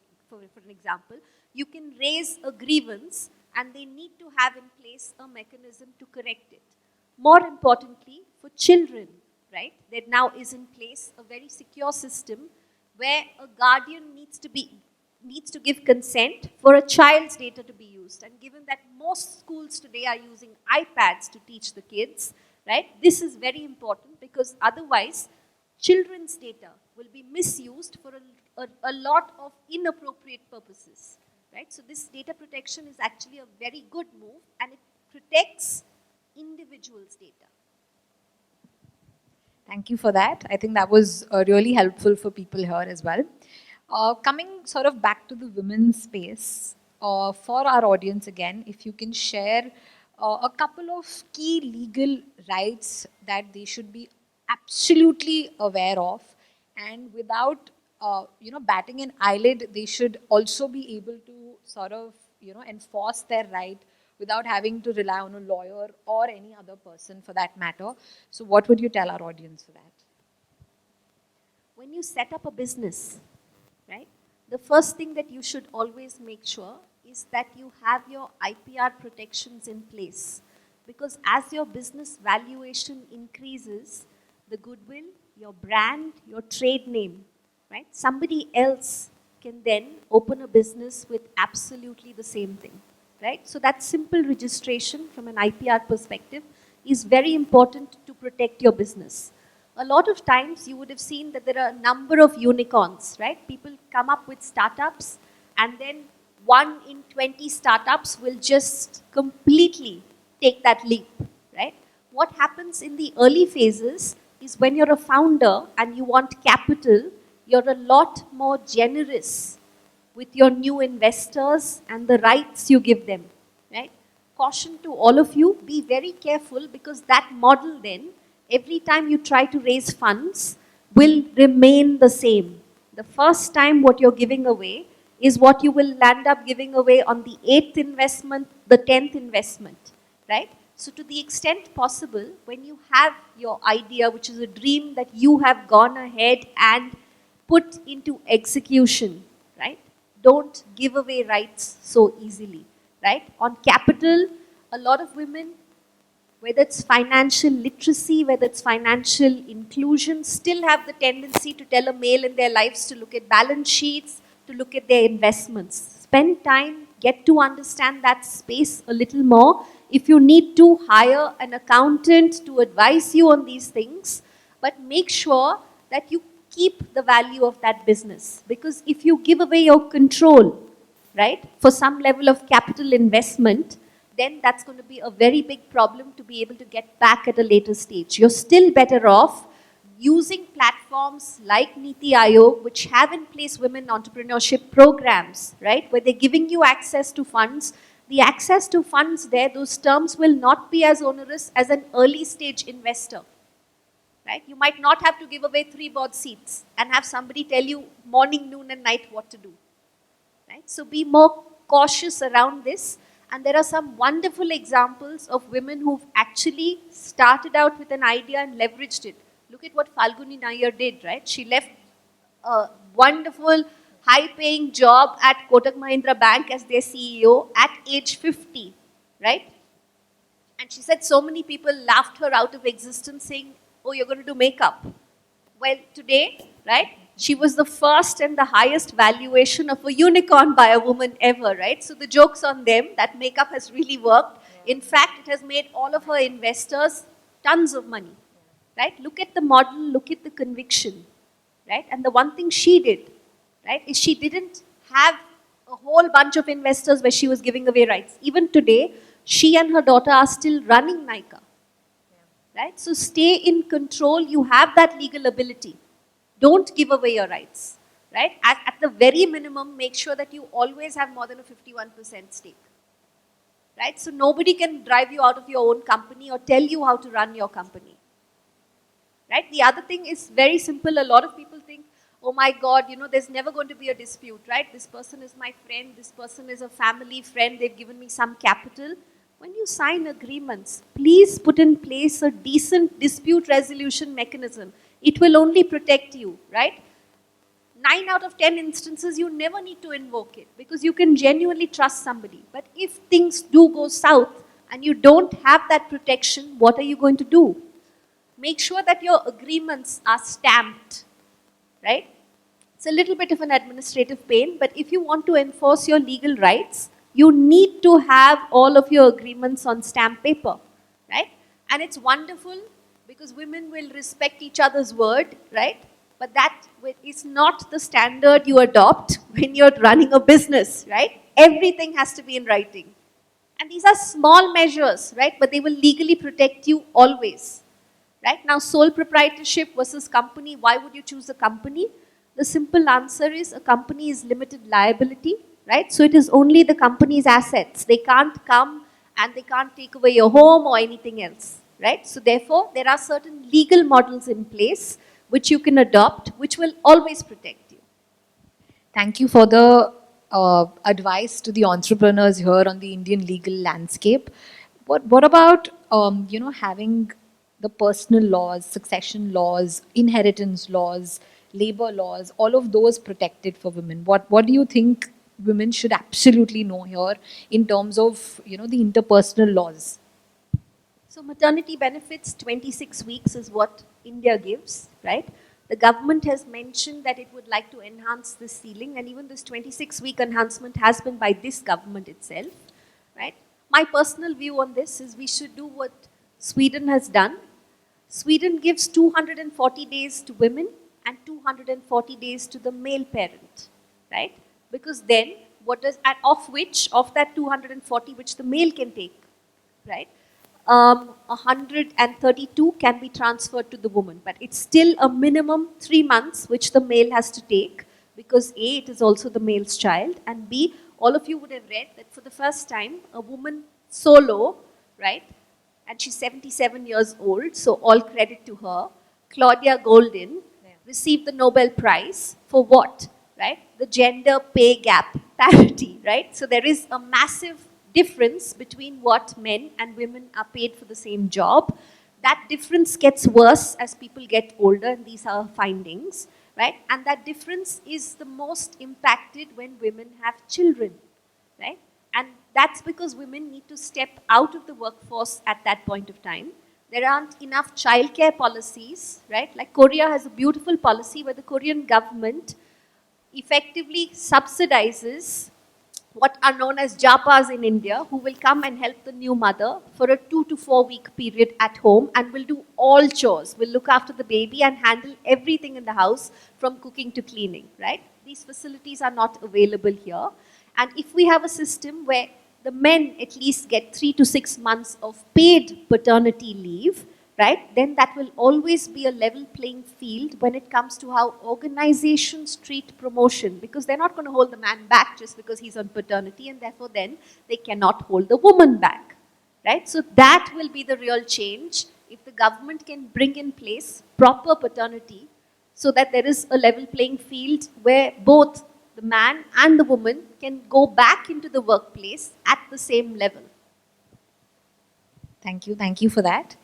example, you can raise a grievance, and they need to have in place a mechanism to correct it. More importantly, for children, right, there now is in place a very secure system where a guardian needs to give consent for a child's data to be used. And given that most schools today are using iPads to teach the kids, right, this is very important, because otherwise children's data will be misused for a lot of inappropriate purposes. Right? So this data protection is actually a very good move, and it protects individuals' data. Thank you for that. I think that was really helpful for people here as well. Coming sort of back to the women's space, for our audience again, if you can share a couple of key legal rights that they should be absolutely aware of, and without batting an eyelid, they should also be able to sort of enforce their right without having to rely on a lawyer or any other person for that matter. So what would you tell our audience for that? When you set up a business, right, the first thing that you should always make sure is that you have your IPR protections in place. Because as your business valuation increases, the goodwill, your brand, your trade name, right, somebody else can then open a business with absolutely the same thing, right? So that simple registration from an IPR perspective is very important to protect your business. A lot of times you would have seen that there are a number of unicorns, right? People come up with startups, and then 1 in 20 startups will just completely take that leap, right? What happens in the early phases is when you're a founder and you want capital, you're a lot more generous with your new investors and the rights you give them, right? Caution to all of you, be very careful, because that model then, every time you try to raise funds, will remain the same. The first time what you're giving away is what you will land up giving away on the 8th investment, the 10th investment, right? So to the extent possible, when you have your idea, which is a dream that you have gone ahead and put into execution, right? Don't give away rights so easily, right? On capital, a lot of women, whether it's financial literacy, whether it's financial inclusion, still have the tendency to tell a male in their lives to look at balance sheets, to look at their investments. Spend time, get to understand that space a little more. If you need to, hire an accountant to advise you on these things, but make sure that you keep the value of that business. Because if you give away your control, right, for some level of capital investment, then that's going to be a very big problem to be able to get back at a later stage. You're still better off using platforms like Niti Aayog, which have in place women entrepreneurship programs, right, where they're giving you access to funds. The access to funds there, those terms will not be as onerous as an early stage investor. Right? You might not have to give away 3 board seats and have somebody tell you morning, noon and night what to do. Right? So be more cautious around this. And there are some wonderful examples of women who've actually started out with an idea and leveraged it. Look at what Falguni Nair did, right? She left a wonderful, high-paying job at Kotak Mahindra Bank as their CEO at age 50, right? And she said so many people laughed her out of existence saying, oh, you're going to do makeup. Well, today, right, she was the first and the highest valuation of a unicorn by a woman ever, right? So the joke's on them, that makeup has really worked. In fact, it has made all of her investors tons of money, right? Look at the model, look at the conviction, right? And the one thing she did, right, is she didn't have a whole bunch of investors where she was giving away rights. Even today, she and her daughter are still running NICA. Right? So stay in control, you have that legal ability. Don't give away your rights. Right? At the very minimum, make sure that you always have more than a 51% stake. Right? So nobody can drive you out of your own company or tell you how to run your company. Right? The other thing is very simple. A lot of people think, oh my God, you know, there's never going to be a dispute, right? This person is my friend, this person is a family friend, they've given me some capital. When you sign agreements, please put in place a decent dispute resolution mechanism. It will only protect you, right? 9 out of 10 instances, you never need to invoke it because you can genuinely trust somebody. But if things do go south and you don't have that protection, what are you going to do? Make sure that your agreements are stamped, right? It's a little bit of an administrative pain, but if you want to enforce your legal rights, you need to have all of your agreements on stamp paper, right? And it's wonderful because women will respect each other's word, right? But that is not the standard you adopt when you're running a business, right? Everything has to be in writing. And these are small measures, right? But they will legally protect you always, right? Now, sole proprietorship versus company, why would you choose a company? The simple answer is a company is limited liability, right? So it is only the company's assets. They can't come and they can't take away your home or anything else, right? So therefore, there are certain legal models in place which you can adopt, which will always protect you. Thank you for the advice to the entrepreneurs here on the Indian legal landscape. What about, having the personal laws, succession laws, inheritance laws, labor laws, all of those protected for women? What do you think women should absolutely know here in terms of, the interpersonal laws? So maternity benefits, 26 weeks is what India gives, right? The government has mentioned that it would like to enhance this ceiling, and even this 26-week enhancement has been by this government itself, right? My personal view on this is we should do what Sweden has done. Sweden gives 240 days to women and 240 days to the male parent, right? Because then, of that 240 which the male can take, right? 132 can be transferred to the woman. But it's still a minimum 3 months which the male has to take, because A, it is also the male's child, and B, all of you would have read that for the first time, a woman solo, right, and she's 77 years old, so all credit to her, Claudia Goldin, received the Nobel Prize for what, right? The gender pay gap parity, right? So there is a massive difference between what men and women are paid for the same job. That difference gets worse as people get older, and these are findings, right? And that difference is the most impacted when women have children, right? And that's because women need to step out of the workforce at that point of time. There aren't enough childcare policies, right? Like Korea has a beautiful policy where the Korean government effectively subsidizes what are known as japas in India, who will come and help the new mother for a 2 to 4 week period at home and will do all chores, will look after the baby and handle everything in the house from cooking to cleaning, right? These facilities are not available here. And if we have a system where the men at least get 3 to 6 months of paid paternity leave, right, then that will always be a level playing field when it comes to how organizations treat promotion, because they're not going to hold the man back just because he's on paternity, and therefore then they cannot hold the woman back, right? So that will be the real change if the government can bring in place proper paternity so that there is a level playing field where both the man and the woman can go back into the workplace at the same level. Thank you for that.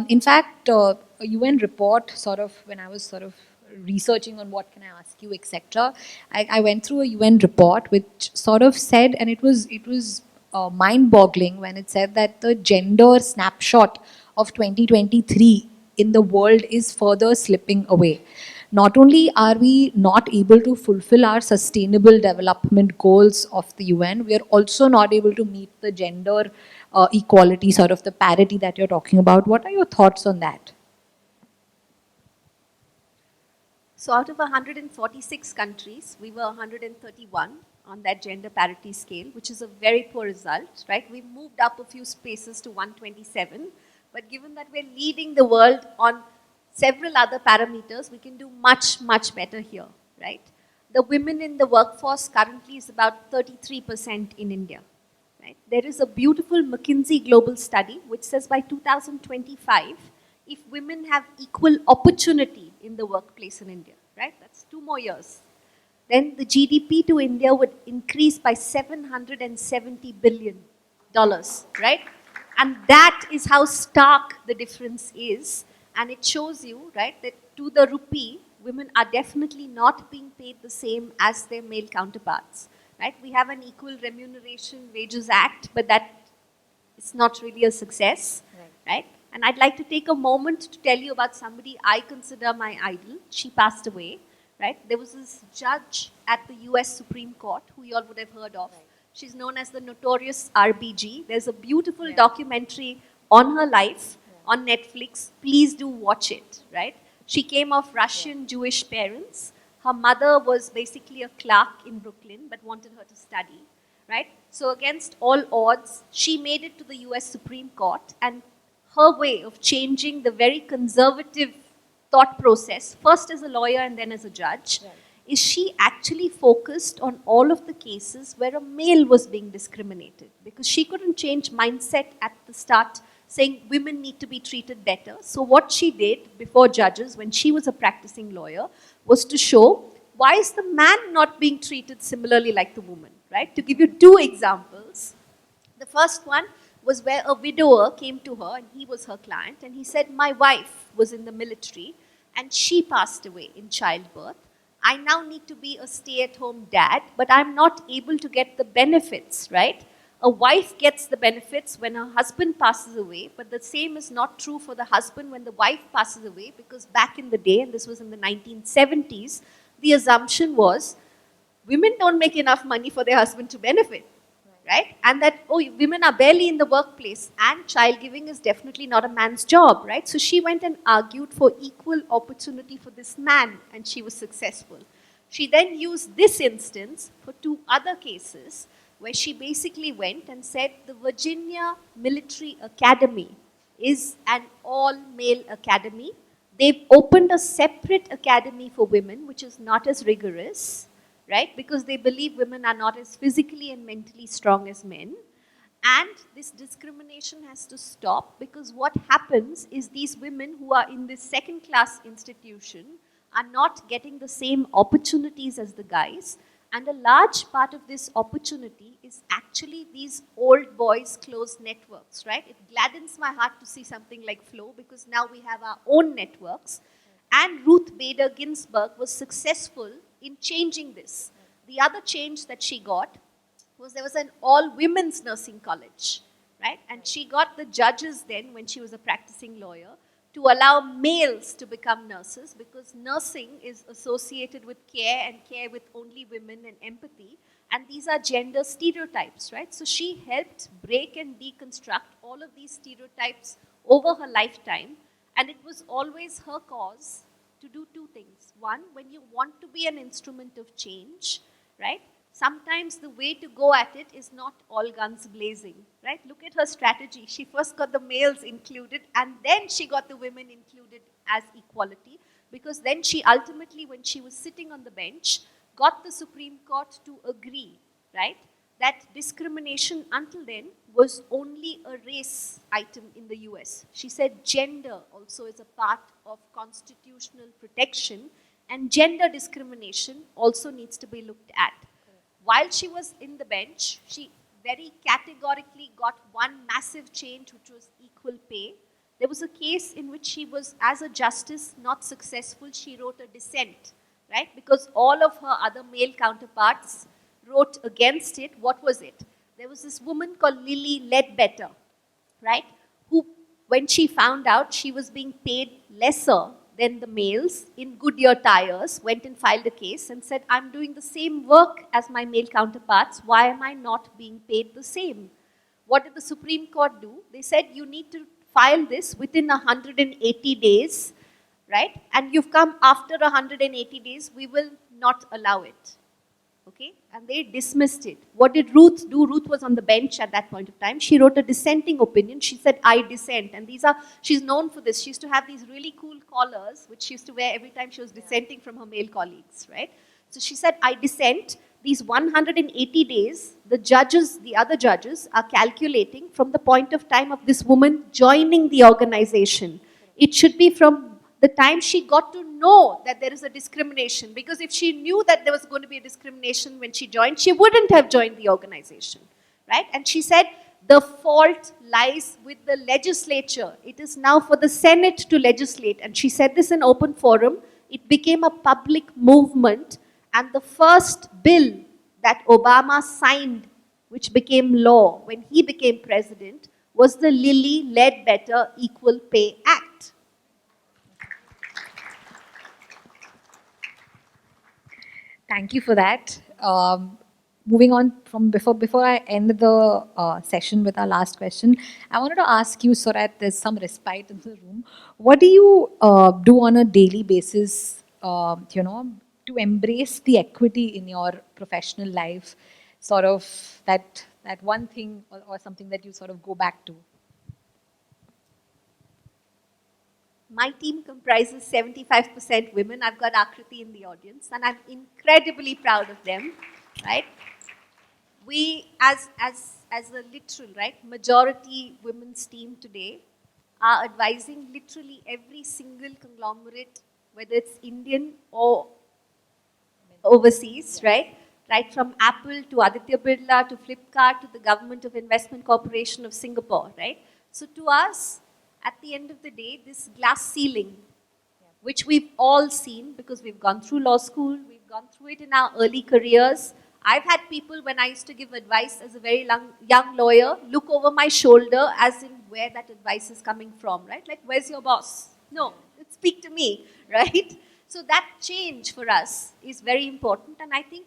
In fact, a UN report, when I was researching on what can I ask you, etc., I went through a UN report which sort of said, and it was mind-boggling when it said that the gender snapshot of 2023 in the world is further slipping away. Not only are we not able to fulfill our sustainable development goals of the UN, we are also not able to meet the gender equality, the parity that you're talking about. What are your thoughts on that? So out of 146 countries, we were 131 on that gender parity scale, which is a very poor result, right? We moved up a few spaces to 127, but given that we're leading the world on several other parameters, we can do much, much better here, right? The women in the workforce currently is about 33% in India, right? There is a beautiful McKinsey global study which says by 2025, if women have equal opportunity in the workplace in India, right? That's 2 more years. Then the GDP to India would increase by $770 billion, right? And that is how stark the difference is. And it shows you, right, that to the rupee, women are definitely not being paid the same as their male counterparts, right? We have an Equal Remuneration Wages Act, but that is not really a success, right? And I'd like to take a moment to tell you about somebody I consider my idol. She passed away, right? There was this judge at the US Supreme Court who you all would have heard of. She's known as the notorious RBG. There's a beautiful documentary on her life on Netflix. Please do watch it, right? She came of Russian Jewish parents. Her mother was basically a clerk in Brooklyn, but wanted her to study, right? So against all odds, she made it to the US Supreme Court, and her way of changing the very conservative thought process, first as a lawyer and then as a judge, is she actually focused on all of the cases where a male was being discriminated, because she couldn't change mindset at the start saying women need to be treated better. So what she did before judges when she was a practicing lawyer was to show why is the man not being treated similarly like the woman, right? To give you 2 examples. The first one was where a widower came to her and he was her client and he said, my wife was in the military and she passed away in childbirth. I now need to be a stay-at-home dad, but I'm not able to get the benefits, right? A wife gets the benefits when her husband passes away, but the same is not true for the husband when the wife passes away, because back in the day, and this was in the 1970s, the assumption was women don't make enough money for their husband to benefit, right? And that, oh, women are barely in the workplace and child giving is definitely not a man's job, right? So she went and argued for equal opportunity for this man and she was successful. She then used this instance for 2 other cases where she basically went and said the Virginia Military Academy is an all-male academy. They've opened a separate academy for women, which is not as rigorous, right? Because they believe women are not as physically and mentally strong as men. And this discrimination has to stop, because what happens is these women who are in this second-class institution are not getting the same opportunities as the guys. And a large part of this opportunity is actually these old boys' closed networks, right? It gladdens my heart to see something like Flow, because now we have our own networks. And Ruth Bader Ginsburg was successful in changing this. The other change that she got was there was an all-women's nursing college, right? And she got the judges then, when she was a practicing lawyer, to allow males to become nurses, because nursing is associated with care, and care with only women, and empathy. And these are gender stereotypes, right? So she helped break and deconstruct all of these stereotypes over her lifetime. And it was always her cause to do two things. One, when you want to be an instrument of change, right? Sometimes the way to go at it is not all guns blazing, right? Look at her strategy. She first got the males included, and then she got the women included as equality, because then she ultimately, when she was sitting on the bench, got the Supreme Court to agree, right, that discrimination until then was only a race item in the US. She said gender also is a part of constitutional protection, and gender discrimination also needs to be looked at. While she was in the bench, she very categorically got one massive change, which was equal pay. There was a case in which she was, as a justice, not successful. She wrote a dissent, right? Because all of her other male counterparts wrote against it. What was it? There was this woman called Lily Ledbetter, right? Who, when she found out she was being paid lesser than the males in Goodyear tires, went and filed a case and said, I'm doing the same work as my male counterparts. Why am I not being paid the same? What did the Supreme Court do? They said, you need to file this within 180 days, right? And you've come after 180 days, we will not allow it. Okay? And they dismissed it. What did Ruth do? Ruth was on the bench at that point of time. She wrote a dissenting opinion. She said, I dissent. And she's known for this. She used to have these really cool collars, which she used to wear every time she was dissenting from her male colleagues, right? So she said, I dissent. These 180 days, the other judges are calculating from the point of time of this woman joining the organization. It should be from the time she got to know that there is a discrimination, because if she knew that there was going to be a discrimination when she joined, she wouldn't have joined the organization, right? And she said, the fault lies with the legislature. It is now for the Senate to legislate. And she said this in open forum. It became a public movement, and the first bill that Obama signed, which became law when he became president, was the Lilly Ledbetter Equal Pay Act. Thank you for that. Moving on from before I end the session with our last question, I wanted to ask you, so that there's some respite in the room. What do you do on a daily basis, to embrace the equity in your professional life? Sort of that one thing or something that you sort of go back to. My team comprises 75% women. I've got Akriti in the audience, and I'm incredibly proud of them, right? We, as a literal, right, majority women's team today, are advising literally every single conglomerate, whether it's Indian or overseas, right? Right from Apple to Aditya Birla to Flipkart to the Government of Investment Corporation of Singapore, right? So to us, at the end of the day, this glass ceiling, which we've all seen because we've gone through law school, we've gone through it in our early careers. I've had people, when I used to give advice as a very young lawyer, look over my shoulder as in where that advice is coming from, right? Like, where's your boss? No, speak to me, right? So that change for us is very important, and I think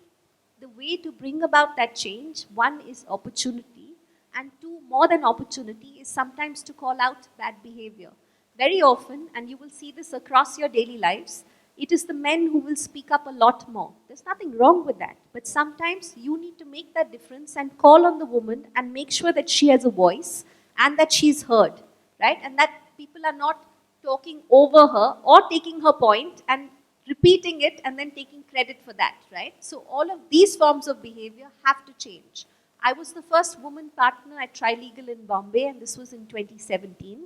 the way to bring about that change, one is opportunity, and two, more than opportunity, is sometimes to call out bad behavior. Very often, and you will see this across your daily lives, it is the men who will speak up a lot more. There's nothing wrong with that. But sometimes you need to make that difference and call on the woman and make sure that she has a voice and that she's heard, right? And that people are not talking over her or taking her point and repeating it and then taking credit for that, right? So all of these forms of behavior have to change. I was the first woman partner at Trilegal in Bombay, and this was in 2017,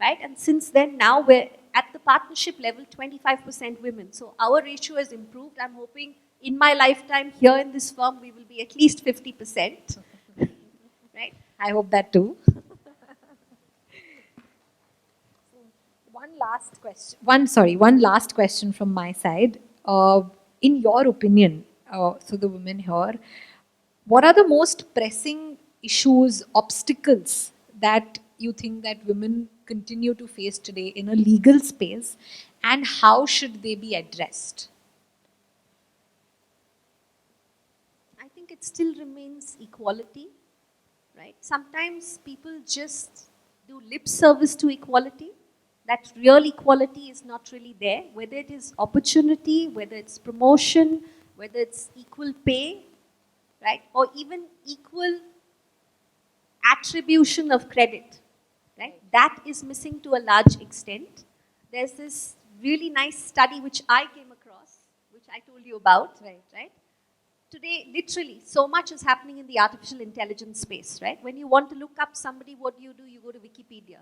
right? And since then, now we're at the partnership level, 25% women. So our ratio has improved. I'm hoping in my lifetime here in this firm, we will be at least 50%, right? I hope that too. One last question from my side. In your opinion, so the women here, what are the most pressing issues, obstacles that you think that women continue to face today in a legal space, and how should they be addressed? I think it still remains equality, right? Sometimes people just do lip service to equality. That real equality is not really there, whether it is opportunity, whether it's promotion, whether it's equal pay, right? Or even equal attribution of credit, right? That is missing to a large extent. There's this really nice study which I came across, which I told you about, right? Today, literally, so much is happening in the artificial intelligence space, right? When you want to look up somebody, what do? You go to Wikipedia,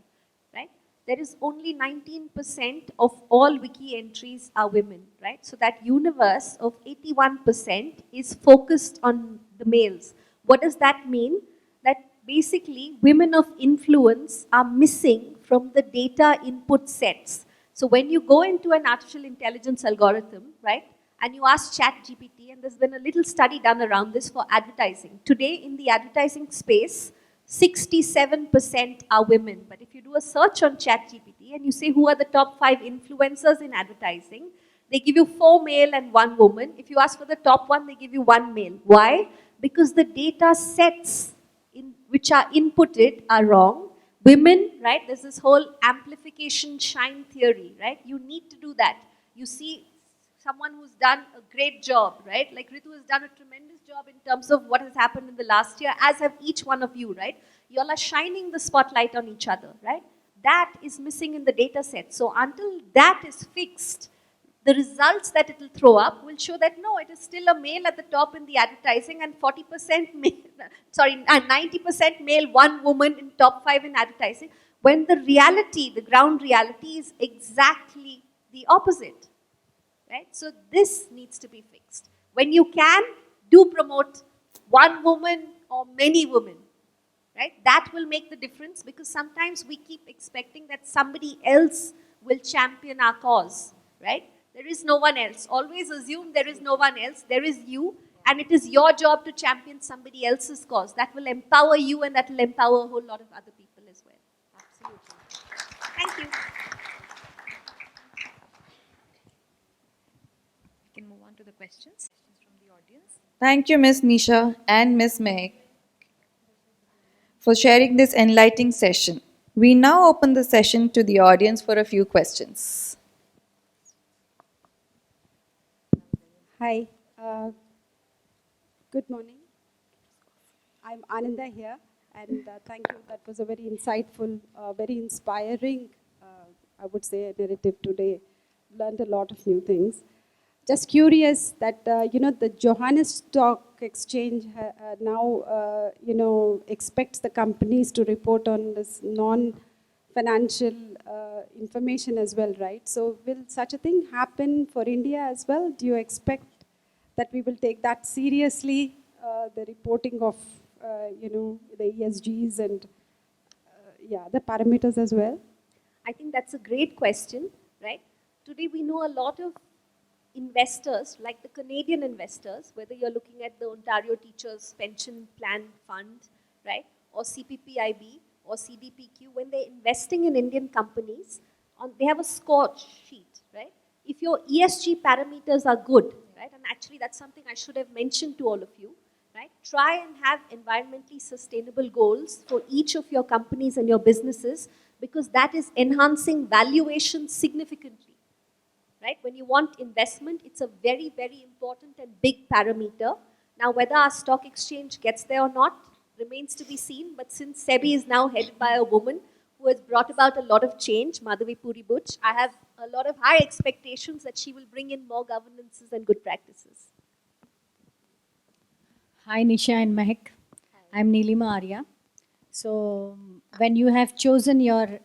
right? There is only 19% of all wiki entries are women, right? So that universe of 81% is focused on the males. What does that mean? That basically women of influence are missing from the data input sets. So when you go into an artificial intelligence algorithm, right, and you ask ChatGPT, and there's been a little study done around this for advertising. Today in the advertising space, 67% are women. But if you do a search on ChatGPT and you say who are the top 5 influencers in advertising, they give you 4 male and 1 woman. If you ask for the top 1, they give you 1 male. Why? Because the data sets which are inputted are wrong. Women, right, there's this whole amplification shine theory, right? You need to do that. You see someone who's done a great job, right? Like Ritu has done a tremendous job in terms of what has happened in the last year, as have each one of you, right? You all are shining the spotlight on each other, right? That is missing in the data set. So until that is fixed, the results that it will throw up will show that no, it is still a male at the top in the advertising and 40% male, 90% male, 1 woman in top 5 in advertising, when the reality, the ground reality is exactly the opposite. Right? So this needs to be fixed. When you can, do promote 1 woman or many women. Right? That will make the difference, because sometimes we keep expecting that somebody else will champion our cause. Right? There is no one else. Always assume there is no one else. There is you, and it is your job to champion somebody else's cause. That will empower you, and that will empower a whole lot of other people as well. Absolutely. Thank you. Can move on to the questions from the audience. Thank you, Ms. Nisha and Ms. Mehak, for sharing this enlightening session. We now open the session to the audience for a few questions. Hi, good morning. I'm Ananda here, and thank you. That was a very insightful, very inspiring, I would say, narrative today. Learned a lot of new things. Just curious that, the Johannes Stock Exchange now, expects the companies to report on this non-financial information as well, right? So will such a thing happen for India as well? Do you expect that we will take that seriously, the reporting of, the ESGs and, the parameters as well? I think that's a great question, right? Today we know a lot of investors, like the Canadian investors, whether you're looking at the Ontario Teachers Pension Plan Fund, right, or CPPIB or CDPQ, when they're investing in Indian companies, they have a score sheet, right? If your ESG parameters are good, right, and actually that's something I should have mentioned to all of you, right? Try and have environmentally sustainable goals for each of your companies and your businesses, because that is enhancing valuation significantly. Right? When you want investment, it's a very, very important and big parameter. Now, whether our stock exchange gets there or not remains to be seen. But since SEBI is now headed by a woman who who has brought about a lot of change, Madhavi Puri Butch. I have a lot of high expectations that she will bring in more governances and good practices. Hi, Nisha and Mehak. I'm Neelima Arya. So, when you have chosen your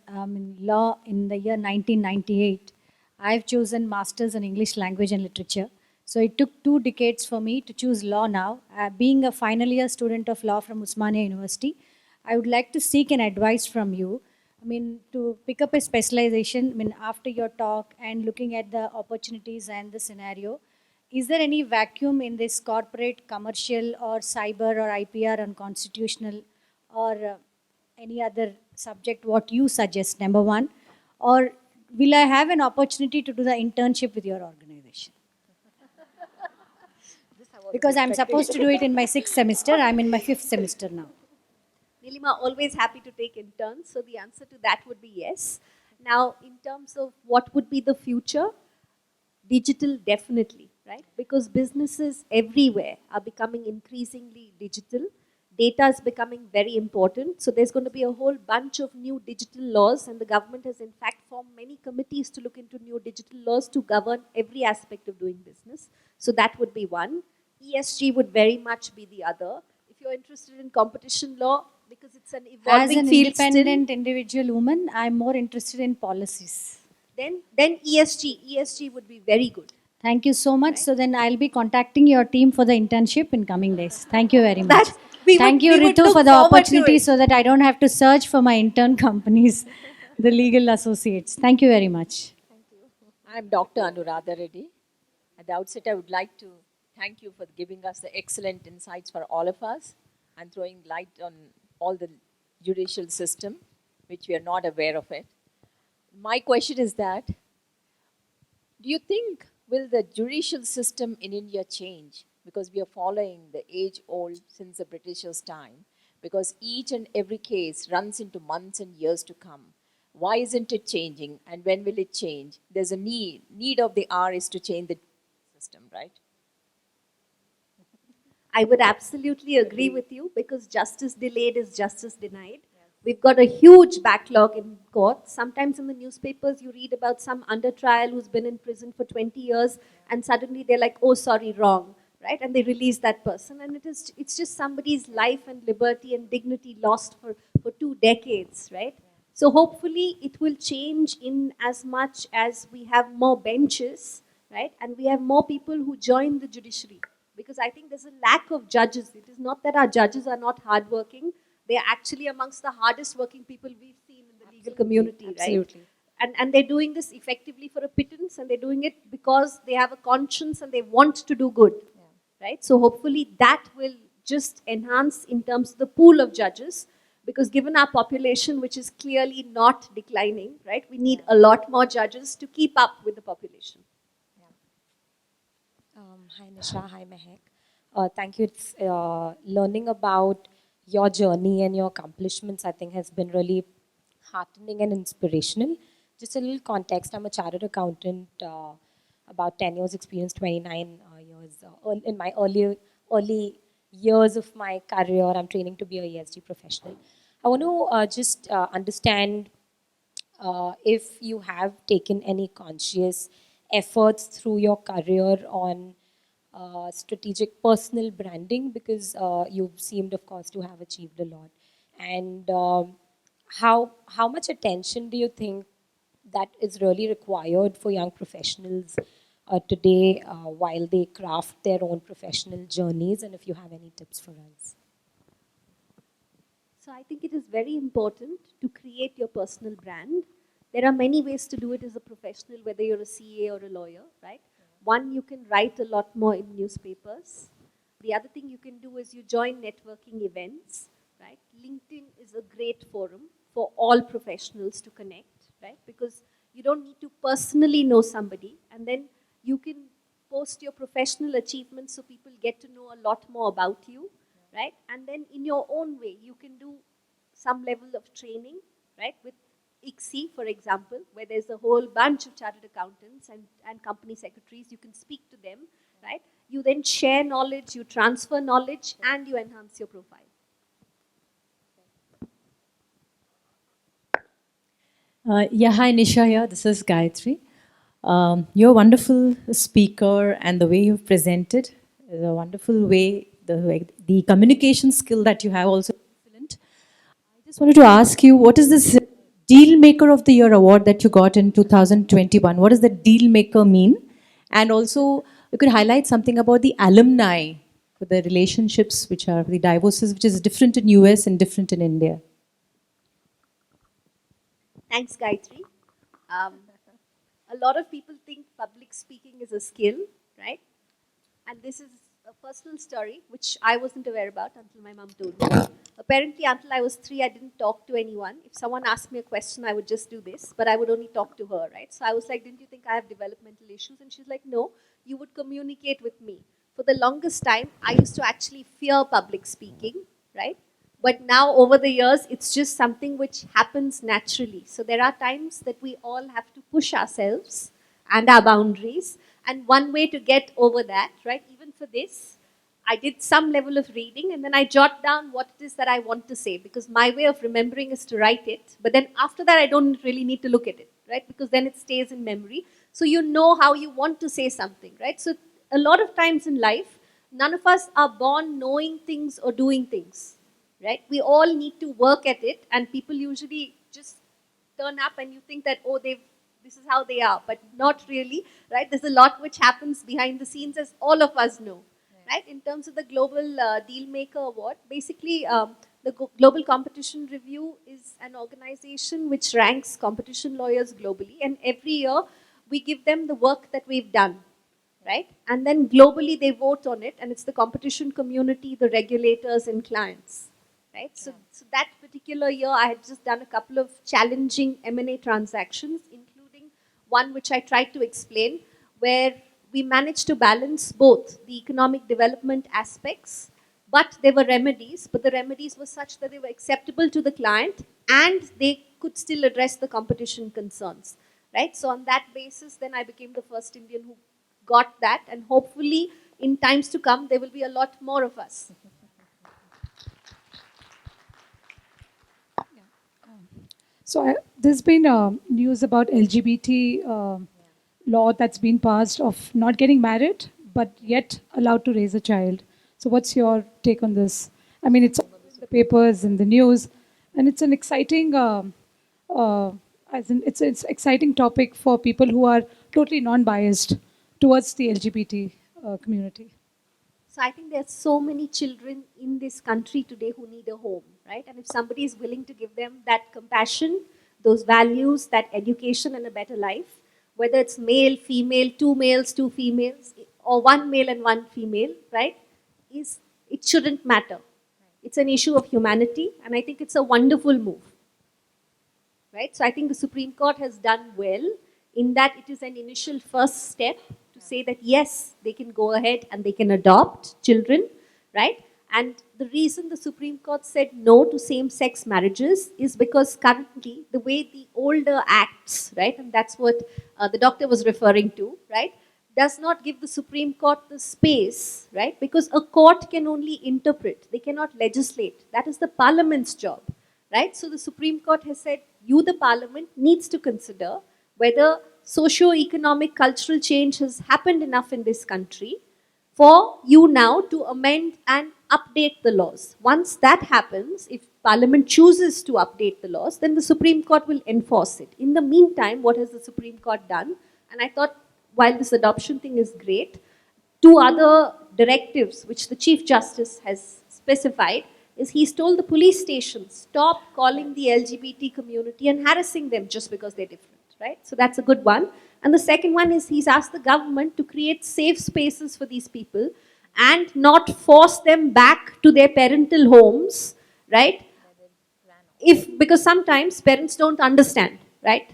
law in the year 1998, I've chosen Masters in English Language and Literature. So, it took 2 decades for me to choose law now. Being a final year student of law from Usmania University, I would like to seek an advice from you. To pick up a specialization, after your talk and looking at the opportunities and the scenario, is there any vacuum in this corporate, commercial, or cyber or IPR and constitutional, or any other subject? What you suggest, number one, or will I have an opportunity to do the internship with your organization? Because I'm supposed to do it in my 6th semester. I'm in my 5th semester now. Nilima, always happy to take interns. So the answer to that would be yes. Now, in terms of what would be the future, digital definitely, right? Because businesses everywhere are becoming increasingly digital. Data is becoming very important. So there's going to be a whole bunch of new digital laws, and the government has in fact formed many committees to look into new digital laws to govern every aspect of doing business. So that would be one. ESG would very much be the other. If you're interested in competition law, because it's an evolving As an field independent still, individual woman, I'm more interested in policies. then ESG would be very good. Thank you so much. So then I'll be contacting your team for the internship in coming days. Thank you very much. Thank you, we would Ritu, look for the forward to opportunity it. so that I don't have to search for my intern companies, the legal associates. Thank you very much. I'm Dr. Anuradha Reddy. At the outset, I would like to thank you for giving us the excellent insights for all of us and throwing light on all the judicial system, which we are not aware of it. My question is that, do you think, will the judicial system in India change? Because we are following the age-old since the Britishers' time, because each and every case runs into months and years to come. Why isn't it changing, and when will it change? There's a need of the hour is to change the system, right? I would absolutely agree with you, because justice delayed is justice denied. We've got a huge backlog in court. Sometimes in the newspapers you read about some under trial who's been in prison for 20 years and suddenly they're like, oh, sorry, wrong, right? And they release that person, and it's just somebody's life and liberty and dignity lost for 2 decades, right? So hopefully it will change in as much as we have more benches, right? And we have more people who join the judiciary. Because I think there's a lack of judges. It is not that our judges are not hardworking. They are actually amongst the hardest working people we've seen in the legal community, right? Absolutely. And they're doing this effectively for a pittance, and they're doing it because they have a conscience and they want to do good, right? So hopefully that will just enhance in terms of the pool of judges, because given our population, which is clearly not declining, right, we need a lot more judges to keep up with the population. Hi Nisha, hi Mehak. Thank you. It's, learning about your journey and your accomplishments, I think, has been really heartening and inspirational. Just a little context, I'm a chartered accountant, about 10 years experience, 29 years. In my early years of my career, I'm training to be a ESG professional. I want to just understand if you have taken any conscious efforts through your career on strategic personal branding, because you've seemed, of course, to have achieved a lot. And how much attention do you think that is really required for young professionals today while they craft their own professional journeys, and if you have any tips for us? So I think it is very important to create your personal brand. There are many ways to do it as a professional, whether you're a CA or a lawyer, right? One, you can write a lot more in newspapers. The other thing you can do is you join networking events, right? LinkedIn is a great forum for all professionals to connect, right? Because you don't need to personally know somebody, and then you can post your professional achievements so people get to know a lot more about you, right? And then in your own way, you can do some level of training, right? With ICSI, for example, where there's a whole bunch of chartered accountants and company secretaries. You can speak to them, right? You then share knowledge, you transfer knowledge, and you enhance your profile. Yeah, hi Nisha here. This is Gayatri. You're a wonderful speaker, and the way you've presented is a wonderful way. The communication skill that you have also excellent. I just wanted to ask you, what is this Deal Maker of the Year award that you got in 2021? What does the Deal Maker mean? And also, you could highlight something about the alumni for the relationships, which are the divorces, which is different in US and different in India. Thanks, Gayatri. Um, a lot of people think public speaking is a skill, right? And this is a personal story which I wasn't aware about until my mom told me. Apparently, until I was 3, I didn't talk to anyone. If someone asked me a question, I would just do this, but I would only talk to her, right? So I was like, didn't you think I have developmental issues? And she's like, no, you would communicate with me. For the longest time, I used to actually fear public speaking, right? But now, over the years, it's just something which happens naturally. So there are times that we all have to push ourselves and our boundaries. And one way to get over that, right, even for this, I did some level of reading and then I jot down what it is that I want to say, because my way of remembering is to write it. But then after that, I don't really need to look at it, right, because then it stays in memory. So you know how you want to say something, right? So a lot of times in life, none of us are born knowing things or doing things, right? We all need to work at it, and people usually just turn up and you think that, oh, this is how they are, but not really, right? There's a lot which happens behind the scenes, as all of us know, right? In terms of the Global Deal Maker Award, basically the Global Competition Review is an organization which ranks competition lawyers globally, and every year we give them the work that we've done, right? And then globally they vote on it, and it's the competition community, the regulators and clients, right? So that particular year I had just done a couple of challenging M&A transactions, including one which I tried to explain, where we managed to balance both the economic development aspects, but there were remedies, but the remedies were such that they were acceptable to the client and they could still address the competition concerns, right? So on that basis, then I became the first Indian who got that, and hopefully in times to come, there will be a lot more of us. So there's been news about LGBT law that's been passed of not getting married, but yet allowed to raise a child. So what's your take on this? I mean, it's all in the papers and the news, and it's an exciting, it's exciting topic for people who are totally non-biased towards the LGBT community. So I think there are so many children in this country today who need a home, right? And if somebody is willing to give them that compassion, those values, that education and a better life, whether it's male, female, 2 males, 2 females, or 1 male and 1 female, right? It shouldn't matter. It's an issue of humanity, and I think it's a wonderful move, right? So I think the Supreme Court has done well in that it is an initial first step to say that yes, they can go ahead and they can adopt children, right? And the reason the Supreme Court said no to same-sex marriages is because currently the way the older acts, right, and that's what the doctor was referring to, right, does not give the Supreme Court the space, right, because a court can only interpret, they cannot legislate. That is the Parliament's job, right? So the Supreme Court has said, you, the Parliament, needs to consider whether socio-economic cultural change has happened enough in this country for you now to amend and update the laws. Once that happens, if Parliament chooses to update the laws, then the Supreme Court will enforce it. In the meantime, what has the Supreme Court done? And I thought, while this adoption thing is great, 2 other directives which the Chief Justice has specified is he's told the police stations, stop calling the LGBT community and harassing them just because they're different, right? So that's a good one. And the second one is he's asked the government to create safe spaces for these people and not force them back to their parental homes, right? Because sometimes parents don't understand, right?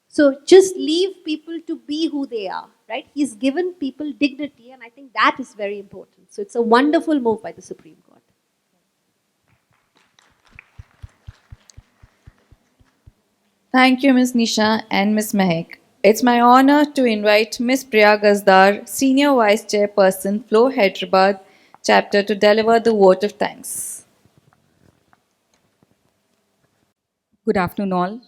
So just leave people to be who they are, right? He's given people dignity, and I think that is very important. So it's a wonderful move by the Supreme Court. Thank you, Ms. Nisha and Ms. Mehak. It's my honor to invite Ms. Priya Gazdar, Senior Vice Chairperson, Flow Hyderabad Chapter, to deliver the vote of thanks. Good afternoon, all.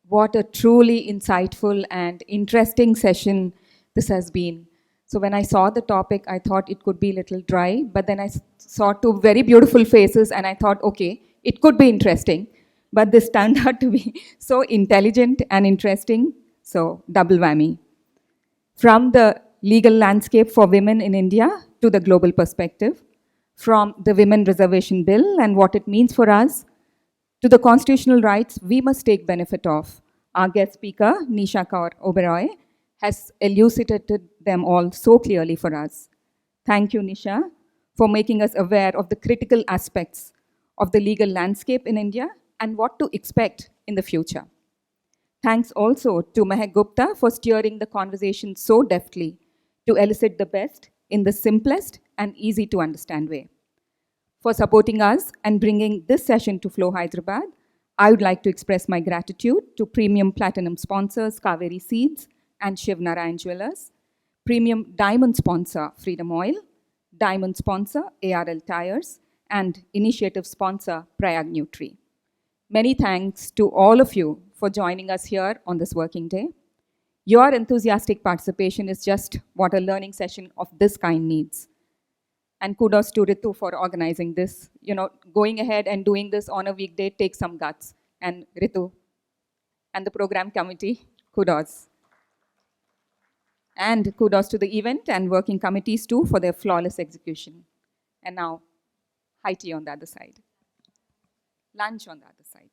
What a truly insightful and interesting session this has been. So when I saw the topic, I thought it could be a little dry, but then I saw two very beautiful faces and I thought, okay, it could be interesting. But this turned out to be so intelligent and interesting, so double whammy. From the legal landscape for women in India to the global perspective, from the Women Reservation Bill and what it means for us, to the constitutional rights we must take benefit of. Our guest speaker, NISHA UBEROI, has elucidated them all so clearly for us. Thank you, Nisha, for making us aware of the critical aspects of the legal landscape in India and what to expect in the future. Thanks also to Mehak Gupta for steering the conversation so deftly to elicit the best in the simplest and easy to understand way. For supporting us and bringing this session to Flow Hyderabad, I would like to express my gratitude to Premium Platinum sponsors Kaveri Seeds and Shiv Narayan Jewelers, Premium Diamond sponsor Freedom Oil, Diamond sponsor ARL Tires, and Initiative sponsor Prayag Nutri. Many thanks to all of you for joining us here on this working day. Your enthusiastic participation is just what a learning session of this kind needs. And kudos to Ritu for organizing this. You know, going ahead and doing this on a weekday takes some guts. And Ritu and the program committee, kudos. And kudos to the event and working committees too for their flawless execution. And now, high tea on the other side. Lunch on the other side.